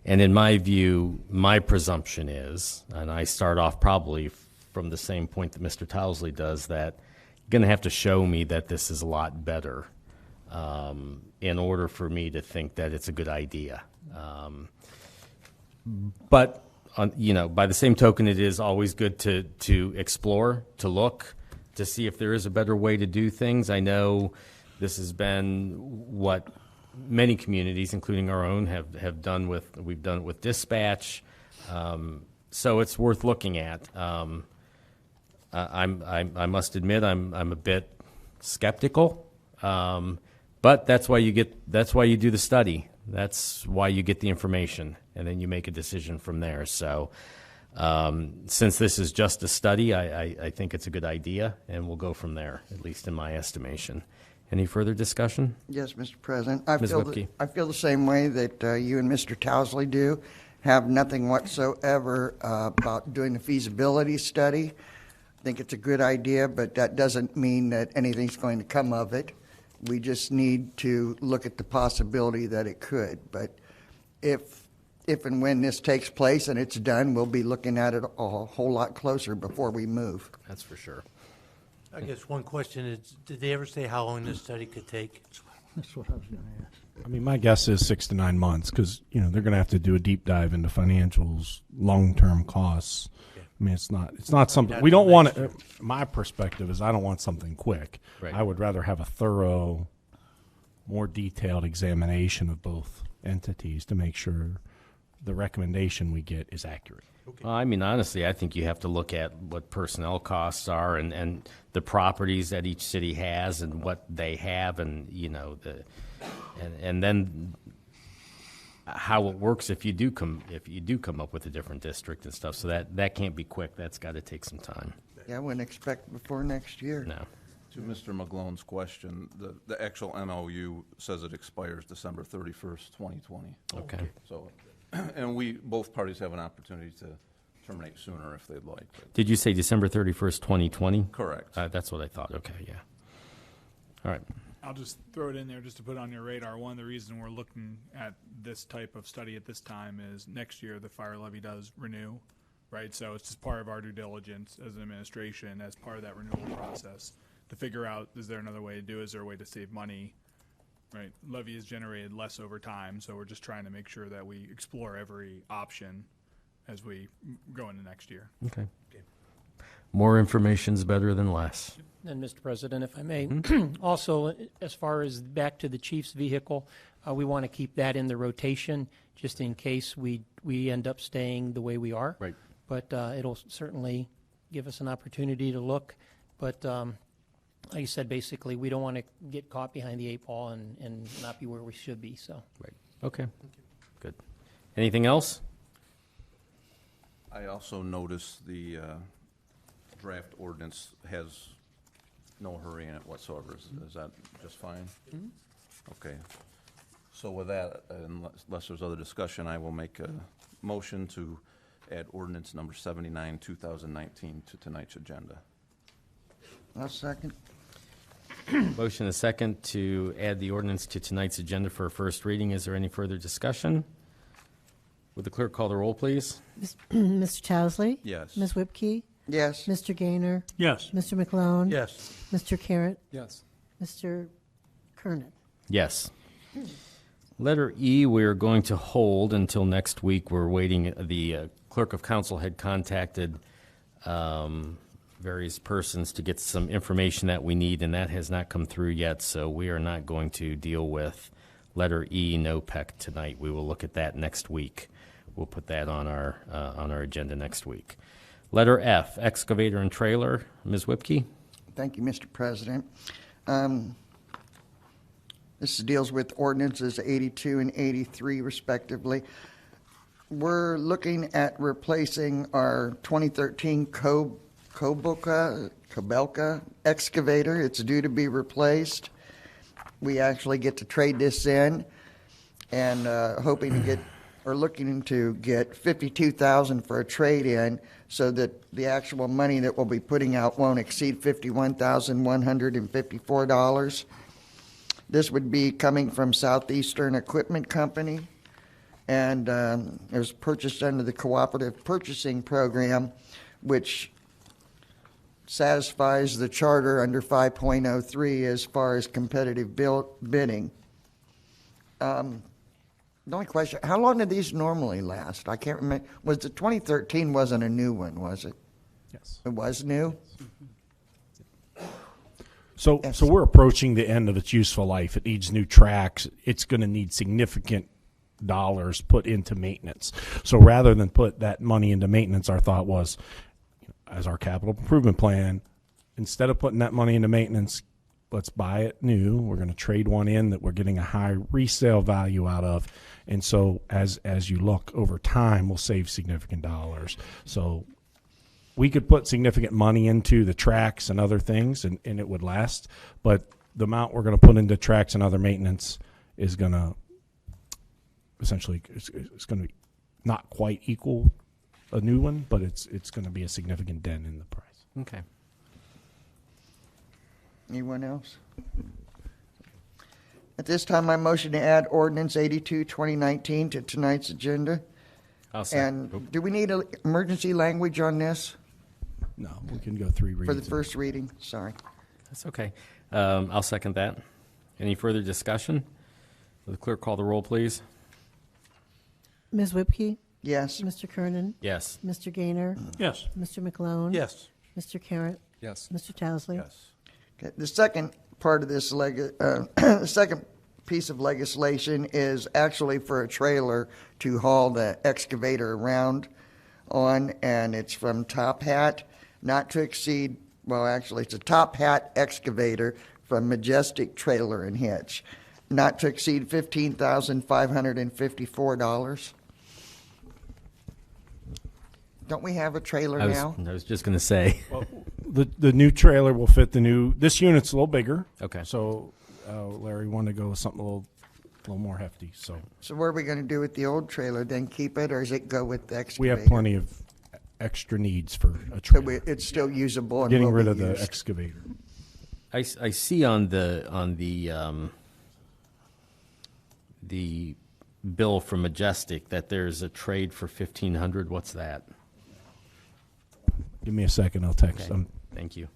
in my view, my presumption is, and I start off probably from the same point that Mr. Tousley does, that you're going to have to show me that this is a lot better in order for me to think that it's a good idea. But you know, by the same token, it is always good to explore, to look, to see if there is a better way to do things. I know this has been what many communities, including our own, have done with. We've done it with dispatch, so it's worth looking at. I must admit, I'm a bit skeptical, but that's why you do the study. That's why you get the information, and then you make a decision from there. So since this is just a study, I think it's a good idea, and we'll go from there, at least in my estimation. Any further discussion? Yes, Mr. President. Ms. Whipke. I feel the same way that you and Mr. Tousley do. Have nothing whatsoever about doing the feasibility study. I think it's a good idea, but that doesn't mean that anything's going to come of it. We just need to look at the possibility that it could. But if and when this takes place and it's done, we'll be looking at it a whole lot closer before we move. That's for sure. I guess one question is, did they ever say how long this study could take? That's what I was going to ask. I mean, my guess is 6 to 9 months because, you know, they're going to have to do a deep dive into financials, long-term costs. I mean, it's not something we don't want to. My perspective is I don't want something quick. Right. I would rather have a thorough, more detailed examination of both entities to make sure the recommendation we get is accurate. Well, I mean, honestly, I think you have to look at what personnel costs are and the properties that each city has and what they have, and you know and then how it works if you do come up with a different district and stuff. So that can't be quick. That's got to take some time. Yeah, I wouldn't expect before next year. No. To Mr. McGlone's question, the actual MOU says it expires December 31st, 2020. Okay. So, and both parties have an opportunity to terminate sooner if they'd like. Did you say December 31st, 2020? Correct. That's what I thought. Okay, yeah. All right. I'll just throw it in there just to put on your radar. One of the reasons we're looking at this type of study at this time is next year the fire levy does renew, right? So it's just part of our due diligence as an administration, as part of that renewal process, to figure out, is there another way to do it? Is there a way to save money, right? Levy is generated less over time, so we're just trying to make sure that we explore every option as we go into next year. Okay. More information's better than less. And Mr. President, if I may, also, as far as back to the chief's vehicle, we want to keep that in the rotation just in case we end up staying the way we are. Right. But it'll certainly give us an opportunity to look. But like you said, basically, we don't want to get caught behind the 8 ball and not be where we should be. So. Right. Okay. Good. Anything else? I also noticed the draft ordinance has no hurry in it whatsoever. Is that just fine? Mm-hmm. Okay. So with that, unless there's other discussion, I will make a motion to add ordinance number 79, 2019 to tonight's agenda. I'll second. Motion and a second to add the ordinance to tonight's agenda for a first reading. Is there any further discussion? Would the clerk call the roll, please? Mr. Tousley? Yes. Ms. Whipke? Yes. Mr. Gaynor? Yes. Mr. McClone? Yes. Mr. Carrot? Yes. Mr. Kernan? Yes. Letter E, we are going to hold until next week. We're waiting. The clerk of council had contacted various persons to get some information that we need, and that has not come through yet, so we are not going to deal with letter E, NOPEC, tonight. We will look at that next week. We'll put that on our agenda next week. Letter F, excavator and trailer. Ms. Whipke? Thank you, Mr. President. This deals with ordinances 82 and 83 respectively. We're looking at replacing our 2013 Kobelka excavator. It's due to be replaced. We actually get to trade this in and hoping to get are looking to get $52,000 for a trade-in so that the actual money that we'll be putting out won't exceed $51,154. This would be coming from Southeastern Equipment Company, and it was purchased under the Cooperative Purchasing Program, which satisfies the charter under 5.03 as far as competitive bidding. The only question, how long do these normally last? I can't remember. Was the 2013 wasn't a new one, was it? Yes. It was new? So, Yes. so we're approaching the end of its useful life. It needs new tracks. It's going to need significant dollars put into maintenance. So rather than put that money into maintenance, our thought was, as our capital improvement plan, instead of putting that money into maintenance, let's buy it new. We're going to trade one in that we're getting a high resale value out of. And so as you look over time, we'll save significant dollars. So we could put significant money into the tracks and other things, and it would last. But the amount we're going to put into tracks and other maintenance is going to essentially, it's going to be not quite equal a new one, but it's going to be a significant dent in the price. Okay. Anyone else? At this time, I motion to add ordinance 82, 2019 to tonight's agenda. I'll second. And do we need emergency language on this No, we can go three readings. for the first reading? Sorry. That's okay. I'll second that. Any further discussion? Will the clerk call the roll, please? Ms. Whipke? Yes. Mr. Kernan? Yes. Mr. Gaynor? Yes. Mr. McClone? Yes. Mr. Carratt? Yes. Mr. Towesley? Yes. Okay, the second part of this, the second piece of legislation is actually for a trailer to haul the excavator around on, and it's from Top Hat, not to exceed, well, actually, it's a Top Hat excavator from Majestic Trailer and Hitch, not to exceed $15,554. Don't we have a trailer now? I was just going to say. The new trailer will fit the new. This unit's a little bigger. Okay. So Larry wanted to go with something a little more hefty. So So what are we going to do with the old trailer? Then keep it, or does it go with the excavator? we have plenty of extra needs for a So trailer. it's still usable and Getting will rid be of the used. excavator. I see on the bill from Majestic that there's a trade for $1,500. What's that? Give me a second. I'll text Okay. them. Thank you.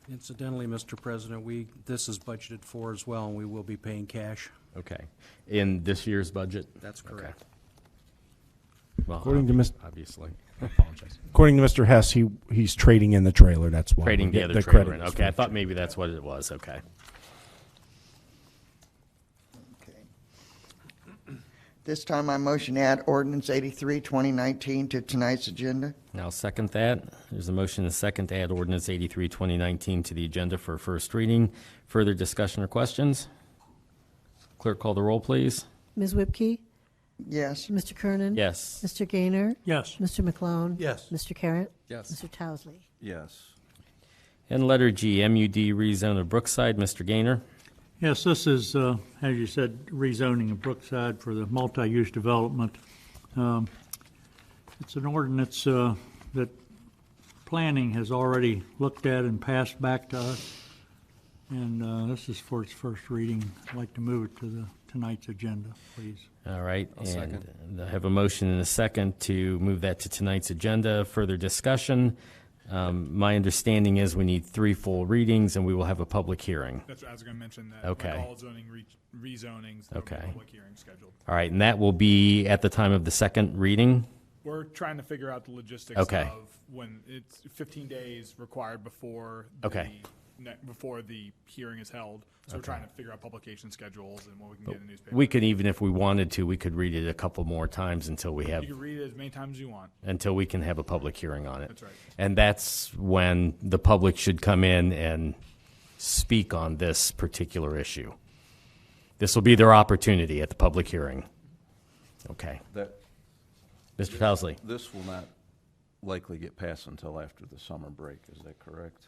Incidentally, Mr. President, this is budgeted for as well, and we will be paying cash. Okay. In this year's budget? That's Okay. correct. Well, According to Mis- obviously. I apologize. According to Mr. Hess, he's trading in the trailer. That's why Trading we're the getting other trailer credit in. is Okay, I for- thought maybe that's what it was. Okay. This time I motion to add ordinance 83, 2019 to tonight's agenda. Now, second that. There's a motion and a second to add ordinance 83, 2019 to the agenda for first reading. Further discussion or questions? Clerk, call the roll, please. Ms. Whipke? Yes. Mr. Kernan? Yes. Mr. Gaynor? Yes. Mr. McClone? Yes. Mr. Carratt? Yes. Mr. Towesley? Yes. And letter G, MUD rezone of Brookside. Mr. Gaynor? Yes, this is, as you said, rezoning of Brookside for the multi-use development. It's an ordinance that planning has already looked at and passed back to us. And this is for its first reading. I'd like to move it to tonight's agenda, please. All right. I'll second. I have a motion and a second to move that to tonight's agenda. Further discussion. My understanding is we need 3 full readings, and we will have a public hearing. That's what I was going to mention. That Okay. like all zoning rezonings, there'll be a Okay. public hearing scheduled. All right, and that will be at the time of the second reading? We're trying to figure out the logistics Okay. of when it's 15 days required before Okay. before the hearing is held. So we're trying to figure out publication schedules and what we can get in the newspaper. We could, even if we wanted to, we could read it a couple more times until we have, You can read it as many times as you want. until we can have a public hearing on it. That's right. And that's when the public should come in and speak on this particular issue. This will be their opportunity at the public hearing. Okay. That, Mr. Towesley? this will not likely get passed until after the summer break. Is that correct?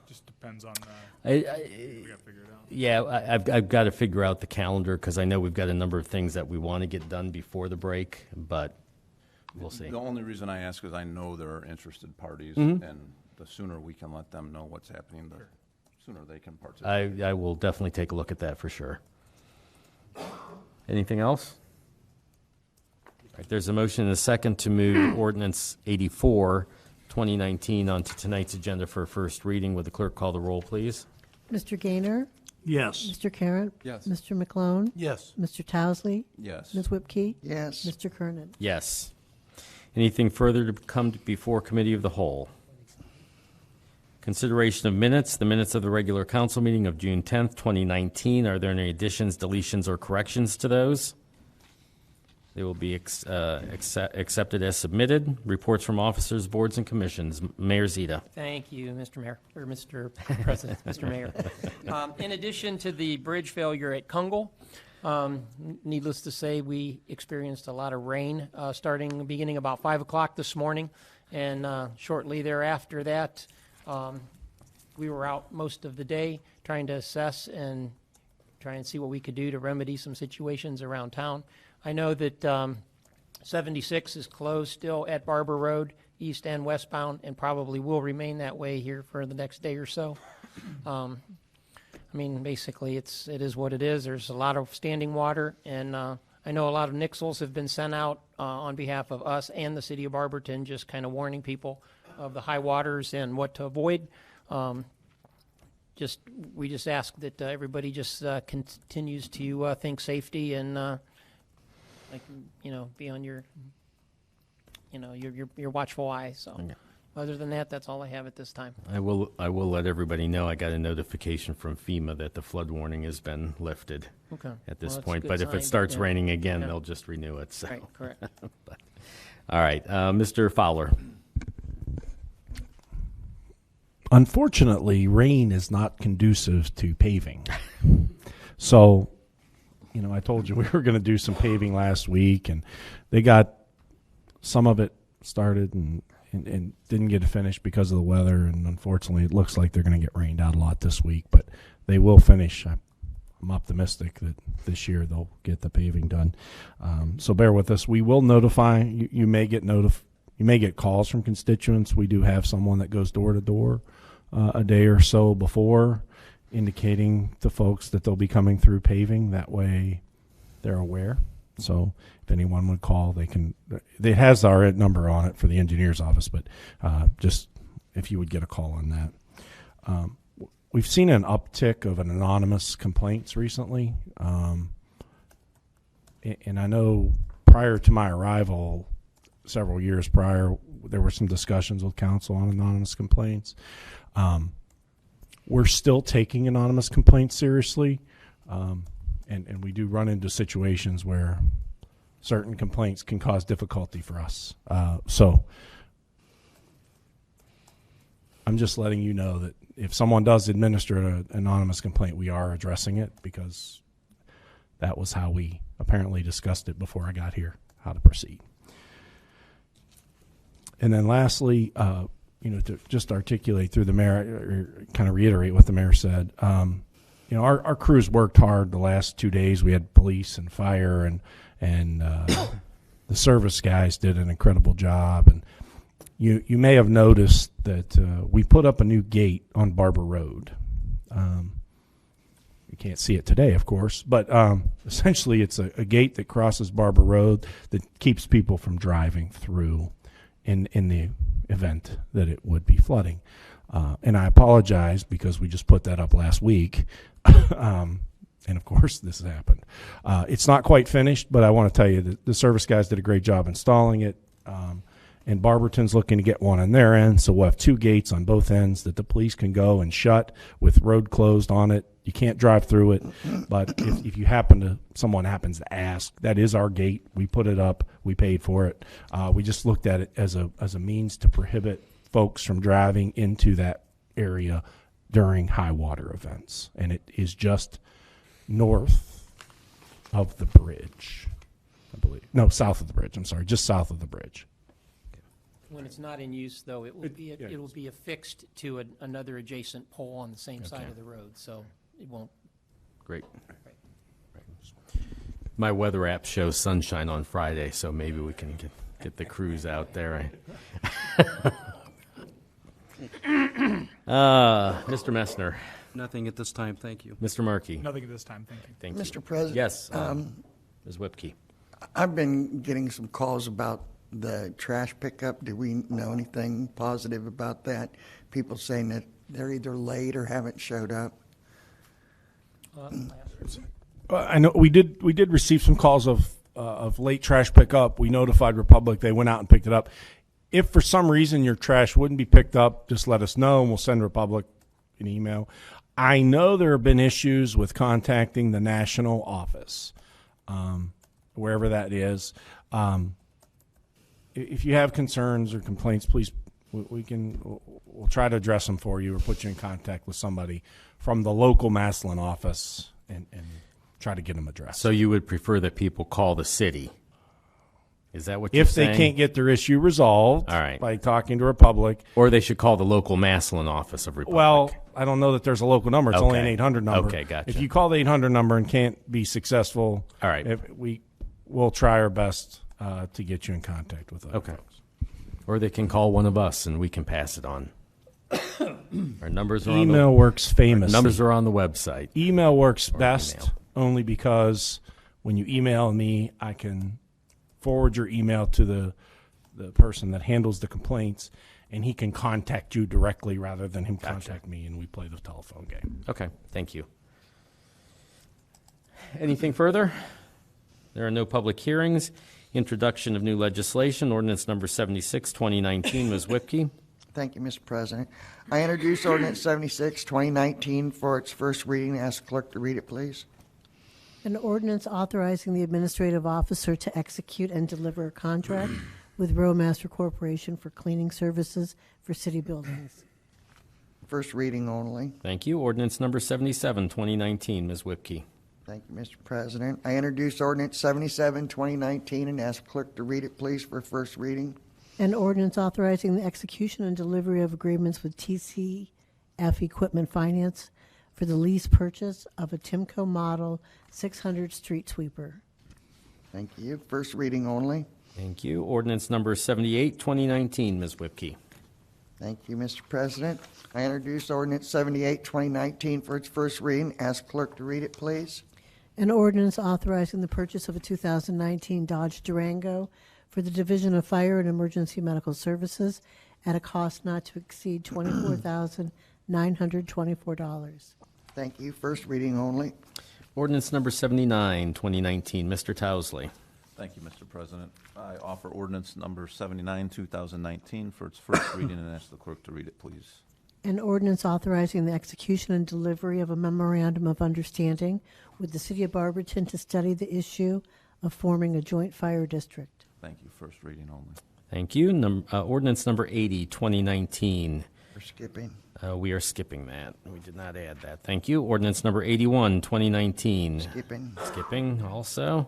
Just depends on, I- we gotta figure it out. Yeah, I've got to figure out the calendar because I know we've got a number of things that we want to get done before the break, but we'll see. The only reason I ask is I know there are interested parties, Mhm. and the sooner we can let them know what's happening, the sooner they can participate. I will definitely take a look at that for sure. Anything else? All right, there's a motion and a second to move ordinance 84, 2019 onto tonight's agenda for a first reading. Would the clerk call the roll, please? Mr. Gaynor? Yes. Mr. Carratt? Yes. Mr. McClone? Yes. Mr. Towsley? Yes. Ms. Whipke? Yes. Mr. Kernan? Yes. Anything further to come before committee of the whole? Consideration of minutes, the minutes of the regular council meeting of June 10th, 2019. Are there any additions, deletions, or corrections to those? They will be accepted as submitted. Reports from officers, boards, and commissions. Mayor Zita. Thank you, Mr. Mayor, or Mr. President, Mr. Mayor. In addition to the bridge failure at Kungle, needless to say, we experienced a lot of rain beginning about 5 o'clock this morning, and shortly thereafter that, we were out most of the day trying to assess and try and see what we could do to remedy some situations around town. I know that 76 is closed still at Barber Road, east and westbound, and probably will remain that way here for the next day or so. I mean, basically, it is what it is. There's a lot of standing water, and I know a lot of nixles have been sent out on behalf of us and the city of Barberton, just kind of warning people of the high waters and what to avoid. We just ask that everybody just continues to think safety and be on your watchful eye. So, Okay. Other than that, that's all I have at this time. I will let everybody know I got a notification from FEMA that the flood warning has been lifted Okay. at this Well, that's a point. good But if sign, it starts yeah. raining again, Yeah. they'll just renew it. So. Right, correct. All right, Mr. Fowler. Unfortunately, rain is not conducive to paving. So, I told you we were going to do some paving last week, and they got some of it started and didn't get it finished because of the weather. And unfortunately, it looks like they're going to get rained out a lot this week, but they will finish. I'm optimistic that this year they'll get the paving done. So bear with us. We will notify you. You may get calls from constituents. We do have someone that goes door to door a day or so before, indicating to folks that they'll be coming through paving. That way they're aware. So if anyone would call, they can. It has our number on it for the engineer's office, but just if you would get a call on that. We've seen an uptick of anonymous complaints recently. And I know prior to my arrival, several years prior, there were some discussions with council on anonymous complaints. We're still taking anonymous complaints seriously, and we do run into situations where certain complaints can cause difficulty for us. So I'm just letting you know that if someone does administer an anonymous complaint, we are addressing it, because that was how we apparently discussed it before I got here, how to proceed. And then lastly, to just articulate through the mayor, or kind of reiterate what the mayor said, our crews worked hard the last 2 days. We had police and fire, and the service guys did an incredible job. And you may have noticed that we put up a new gate on Barber Road. You can't see it today, of course, but essentially it's a gate that crosses Barber Road that keeps people from driving through in the event that it would be flooding. And I apologize because we just put that up last week. And of course this has happened. It's not quite finished, but I want to tell you that the service guys did a great job installing it. And Barberton's looking to get one on their end, so we'll have two gates on both ends that the police can go and shut with road closed on it. You can't drive through it, but if you someone happens to ask, that is our gate. We put it up. We paid for it. We just looked at it as a means to prohibit folks from driving into that area during high water events, and it is just north of the bridge, believe. No, south of the bridge. I'm sorry, just south of the bridge. When it's not in use, though, it will be affixed to another adjacent pole on the same side of the road, so it won't. Great. My weather app shows sunshine on Friday, so maybe we can get the crews out there. Mr. Messner. Nothing at this time, thank you. Mr. Markey. Nothing at this time, thank you. Thank you. Mr. President? Yes, Ms. Whipke. I've been getting some calls about the trash pickup. Do we know anything positive about that? People saying that they're either late or haven't showed up. I know we did receive some calls of late trash pickup. We notified Republic. They went out and picked it up. If for some reason your trash wouldn't be picked up, just let us know and we'll send Republic an email. I know there have been issues with contacting the national office, wherever that is. If you have concerns or complaints, please, we'll try to address them for you or put you in contact with somebody from the local Massillon office and try to get them addressed. So you would prefer that people call the city? Is that what you're saying? If they can't get their issue resolved All right. by talking to Republic. Or they should call the local Massillon office of Republic. Well, I don't know that there's a local number. It's only an Okay. 800 number. Okay, gotcha. If you call the 800 number and can't be successful, all right, we'll try our best to get you in contact with other folks. Or they can call one of us and we can pass it on. Our numbers are on Email works famously. Numbers are on the website. Email works best only because when you email me, I can forward your email to the person that handles the complaints, and he can contact you directly rather than him contact me, and we play the telephone game. Okay, thank you. Anything further? There are no public hearings. Introduction of new legislation, ordinance number 76, 2019. Ms. Whipke. Thank you, Mr. President. I introduce ordinance 76, 2019 for its first reading. Ask the clerk to read it, please. An ordinance authorizing the administrative officer to execute and deliver a contract with Roadmaster Corporation for cleaning services for city buildings. First reading only. Thank you. Ordinance number 77, 2019. Ms. Whipke. Thank you, Mr. President. I introduce ordinance 77, 2019, and ask the clerk to read it, please, for first reading. An ordinance authorizing the execution and delivery of agreements with TCF Equipment Finance for the lease purchase of a Timco Model 600 street sweeper. Thank you. First reading only. Thank you. Ordinance number 78, 2019. Ms. Whipke. Thank you, Mr. President. I introduce ordinance 78, 2019 for its first reading. Ask clerk to read it, please. An ordinance authorizing the purchase of a 2019 Dodge Durango for the Division of Fire and Emergency Medical Services at a cost not to exceed $24,924. Thank you. First reading only. Ordinance number 79, 2019. Mr. Towsley. Thank you, Mr. President. I offer ordinance number 79, 2019 for its first reading and ask the clerk to read it, please. An ordinance authorizing the execution and delivery of a memorandum of understanding with the City of Barberton to study the issue of forming a joint fire district. Thank you. First reading only. Thank you. Ordinance number 80, 2019. We're skipping. We are skipping that. We did not add that. Thank you. Ordinance number 81, 2019. Skipping. Skipping also.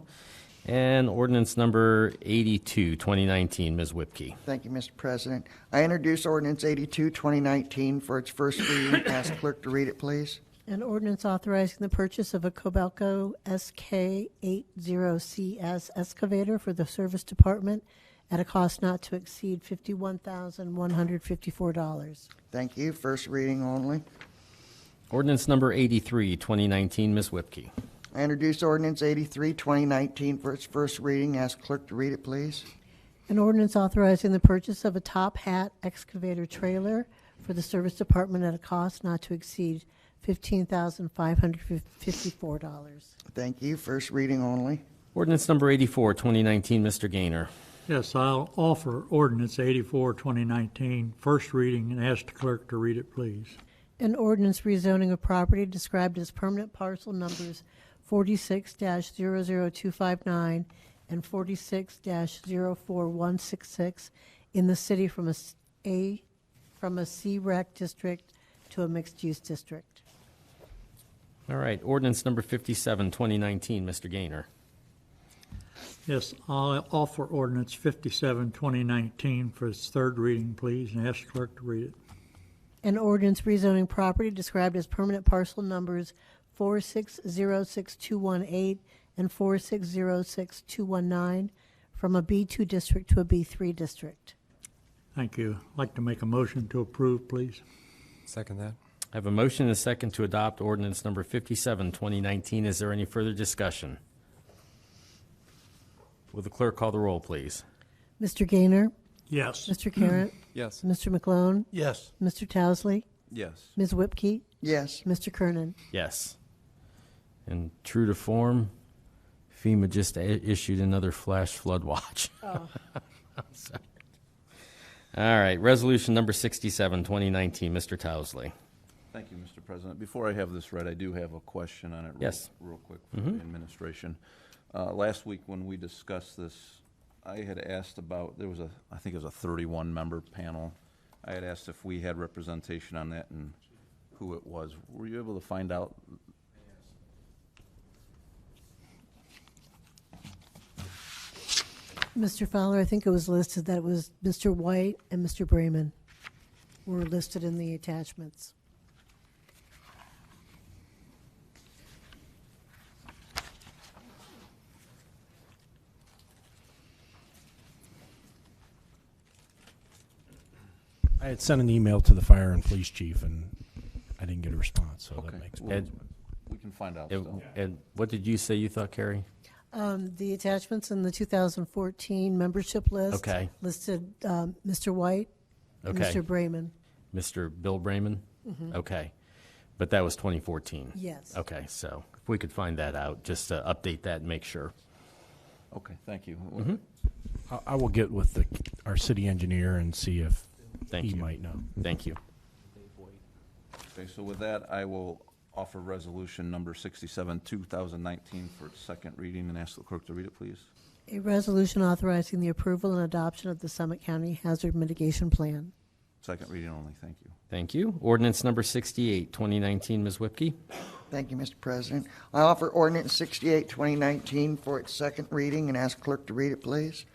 And ordinance number 82, 2019. Ms. Whipke. Thank you, Mr. President. I introduce ordinance 82, 2019 for its first reading. Ask clerk to read it, please. An ordinance authorizing the purchase of a Kobelco SK80CS excavator for the Service Department at a cost not to exceed $51,154. Thank you. First reading only. Ordinance number 83, 2019. Ms. Whipke. I introduce ordinance 83, 2019 for its first reading. Ask clerk to read it, please. An ordinance authorizing the purchase of a Top Hat excavator trailer for the Service Department at a cost not to exceed $15,554. Thank you. First reading only. Ordinance number 84, 2019. Mr. Gaynor. Yes, I'll offer ordinance 84, 2019, first reading, and ask the clerk to read it, please. An ordinance rezoning of property described as permanent parcel numbers 46-00259 and 46-04166 in the city from a C-REC district to a mixed-use district. All right. Ordinance number 57, 2019. Mr. Gaynor. Yes, I'll offer ordinance 57, 2019 for its third reading, please, and ask the clerk to read it. An ordinance rezoning property described as permanent parcel numbers 4606218 and 4606219 from a B2 district to a B3 district. Thank you. I'd like to make a motion to approve, please. Second that. I have a motion and a second to adopt ordinance number 57, 2019. Is there any further discussion? Will the clerk call the roll, please? Mr. Gaynor? Yes. Mr. Carratt? Yes. Mr. McClone? Yes. Mr. Towsley? Yes. Ms. Whipke? Yes. Mr. Kernan? Yes. And true to form, FEMA just issued another flash flood watch. Oh. Sorry. All right, resolution number 67, 2019, Mr. Towsley. Thank you, Mr. President. Before I have this read, I do have a question on it Yes. real quick for the administration. Last week when we discussed this, I had asked about, I think it was a 31-member panel. I had asked if we had representation on that and who it was. Were you able to find out? Mr. Fowler, I think it was listed that it was Mr. White and Mr. Bremen were listed in the attachments. I had sent an email to the fire and police chief, and I didn't get a response, so Okay. that makes Well, sense. we can find out Ed, still. Ed, what did you say you thought, Carrie? The attachments in the 2014 membership list Okay. listed Mr. White and Okay. Mr. Bremen. Mr. Bill Bremen? Okay. But that was 2014? Yes. Okay, so if we could find that out, just to update that and make sure. Okay, thank you. I will get with our city engineer and see if Thank he you. might know. Thank you. Okay, so with that, I will offer resolution number 67, 2019 for its second reading and ask the clerk to read it, please. A resolution authorizing the approval and adoption of the Summit County Hazard Mitigation Plan. Second reading only, thank you. Thank you. Ordinance number 68, 2019, Ms. Whipke. Thank you, Mr. President. I offer ordinance 68, 2019 for its second reading and ask clerk to read it, please.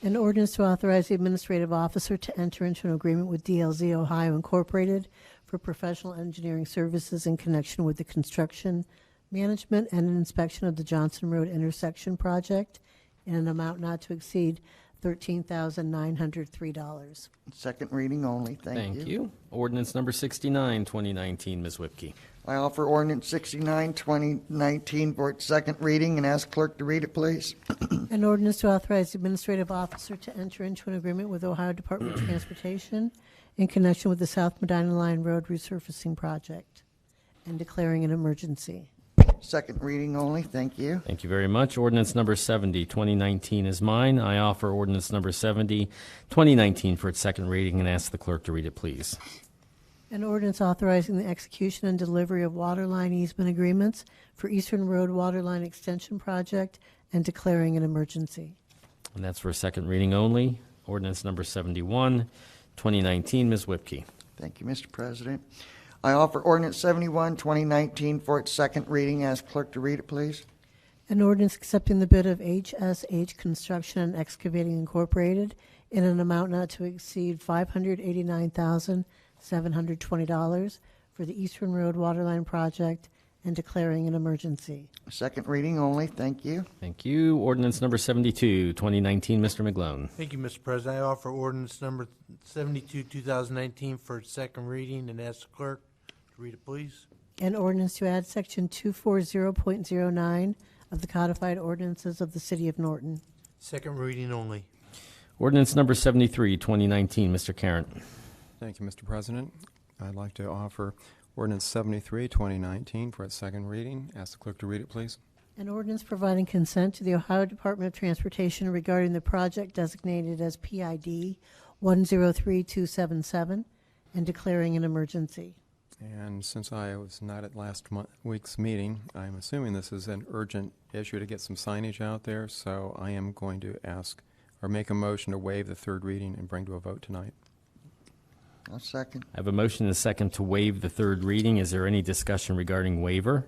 An ordinance to authorize the administrative officer to enter into an agreement with DLZ Ohio Incorporated for professional engineering services in connection with the construction, management, and inspection of the Johnson Road intersection project in an amount not to exceed $13,903. Second reading only, Thank you. Ordinance number 69, 2019, Ms. Whipke. I offer ordinance 69, 2019 for its second reading and ask clerk to read it, please. An ordinance to authorize the administrative officer to enter into an agreement with Ohio Department of Transportation in connection with the South Medina Line Road resurfacing project and declaring an emergency. Second reading only, thank you. Thank you very much. Ordinance number 70, 2019 is mine. I offer ordinance number 70, 2019 for its second reading and ask the clerk to read it, please. An ordinance authorizing the execution and delivery of water line easement agreements for Eastern Road Water Line Extension Project and declaring an emergency. And that's for a second reading only. Ordinance number 71, 2019, Ms. Whipke. Thank you, Mr. President. I offer ordinance 71, 2019 for its second reading. Ask clerk to read it, please. An ordinance accepting the bid of HSH Construction and Excavating Incorporated in an amount not to exceed $589,720 for the Eastern Road Waterline Project and declaring an emergency. Second reading only, thank you. Thank you. Ordinance number 72, 2019, Mr. McGlone. Thank you, Mr. President. I offer ordinance number 72, 2019 for its second reading and ask the clerk to read it, please. An ordinance to add section 240.09 of the codified ordinances of the City of Norton. Second reading only. Ordinance number 73, 2019, Mr. Carratt. Thank you, Mr. President. I'd like to offer ordinance 73, 2019 for its second reading. Ask the clerk to read it, please. An ordinance providing consent to the Ohio Department of Transportation regarding the project designated as PID 103277 and declaring an emergency. And since I was not at last week's meeting, I'm assuming this is an urgent issue to get some signage out there, so I am going to ask or make a motion to waive the third reading and bring to a vote tonight. I'll second. I have a motion and a second to waive the third reading. Is there any discussion regarding waiver?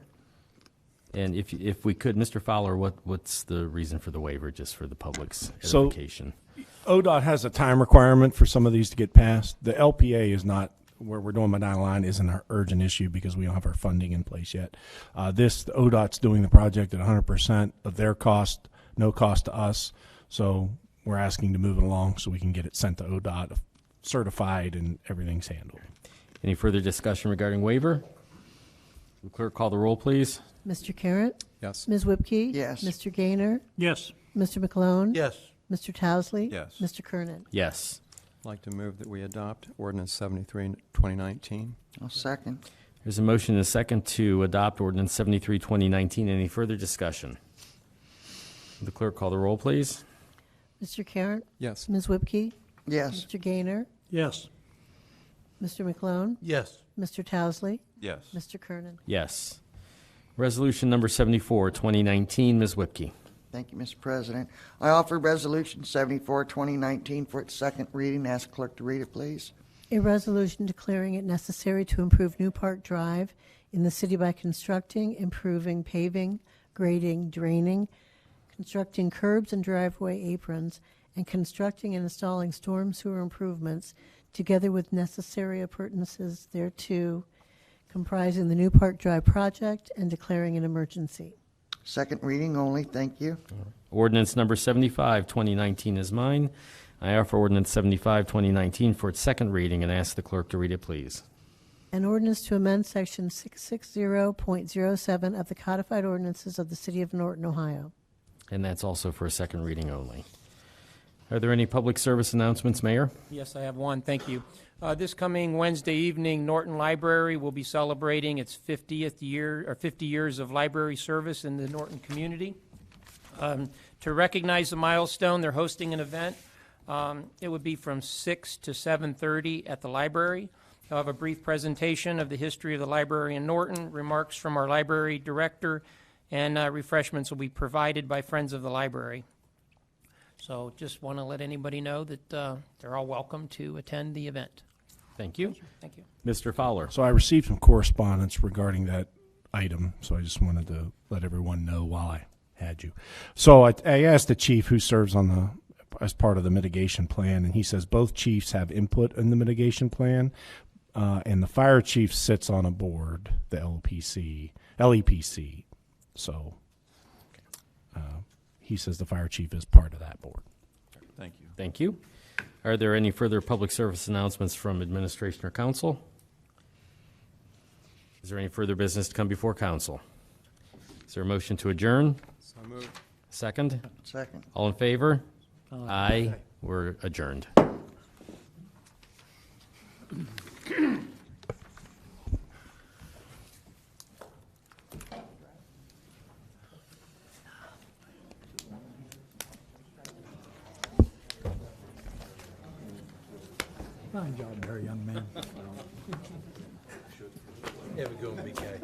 And if we could, Mr. Fowler, what's the reason for the waiver, just for the public's So- edification? ODOT has a time requirement for some of these to get passed. The LPA is not, where we're doing Medina Line isn't an urgent issue because we don't have our funding in place yet. The ODOT's doing the project at 100% of their cost, no cost to us. So we're asking to move it along so we can get it sent to ODOT, certified, and everything's handled. Any further discussion regarding waiver? Will clerk call the roll, please? Mr. Carratt? Yes. Ms. Whipke? Yes. Mr. Gaynor? Yes. Mr. McClone? Yes. Mr. Towesley? Yes. Mr. Kernan? Yes. I'd like to move that we adopt ordinance 73, 2019. I'll second. There's a motion and a second to adopt ordinance 73, 2019. Any further discussion? Will the clerk call the roll, please? Mr. Carratt? Yes. Ms. Whipke? Yes. Mr. Gaynor? Yes. Mr. McClone? Yes. Mr. Towesley? Yes. Mr. Kernan? Yes. Resolution number 74, 2019. Ms. Whipke. Thank you, Mr. President. I offer Resolution 74, 2019 for its second reading. Ask clerk to read it, please. A resolution declaring it necessary to improve New Park Drive in the city by constructing, improving paving, grading, draining, constructing curbs and driveway aprons, and constructing and installing storm sewer improvements, together with necessary appurtenances thereto, comprising the New Park Drive project, and declaring an emergency. Second reading only. Thank you. Ordinance number 75, 2019 is mine. I offer ordinance 75, 2019 for its second reading and ask the clerk to read it, please. An ordinance to amend section 660.07 of the codified ordinances of the city of Norton, Ohio. And that's also for a second reading only. Are there any public service announcements, Mayor? Yes, I have one. Thank you. This coming Wednesday evening, Norton Library will be celebrating its 50th year, or 50 years of library service in the Norton community. To recognize the milestone, they're hosting an event. It would be from 6 to 7:30 at the library. They'll have a brief presentation of the history of the library in Norton, remarks from our library director, and refreshments will be provided by Friends of the Library. So just want to let anybody know that they're all welcome to attend the event. Thank you. Thank you. Mr. Fowler. So I received some correspondence regarding that item, so I just wanted to let everyone know while I had you. So I asked the chief who serves on as part of the mitigation plan, and he says both chiefs have input in the mitigation plan, and the fire chief sits on a board, the LEPC. So he says the fire chief is part of that board. Thank you. Thank you. Are there any further public service announcements from administration or council? Is there any further business to come before council? Is there a motion to adjourn? So moved. Second? Second. All in favor? Aye. We're adjourned. Fine job there, young man. Have a good one, BK.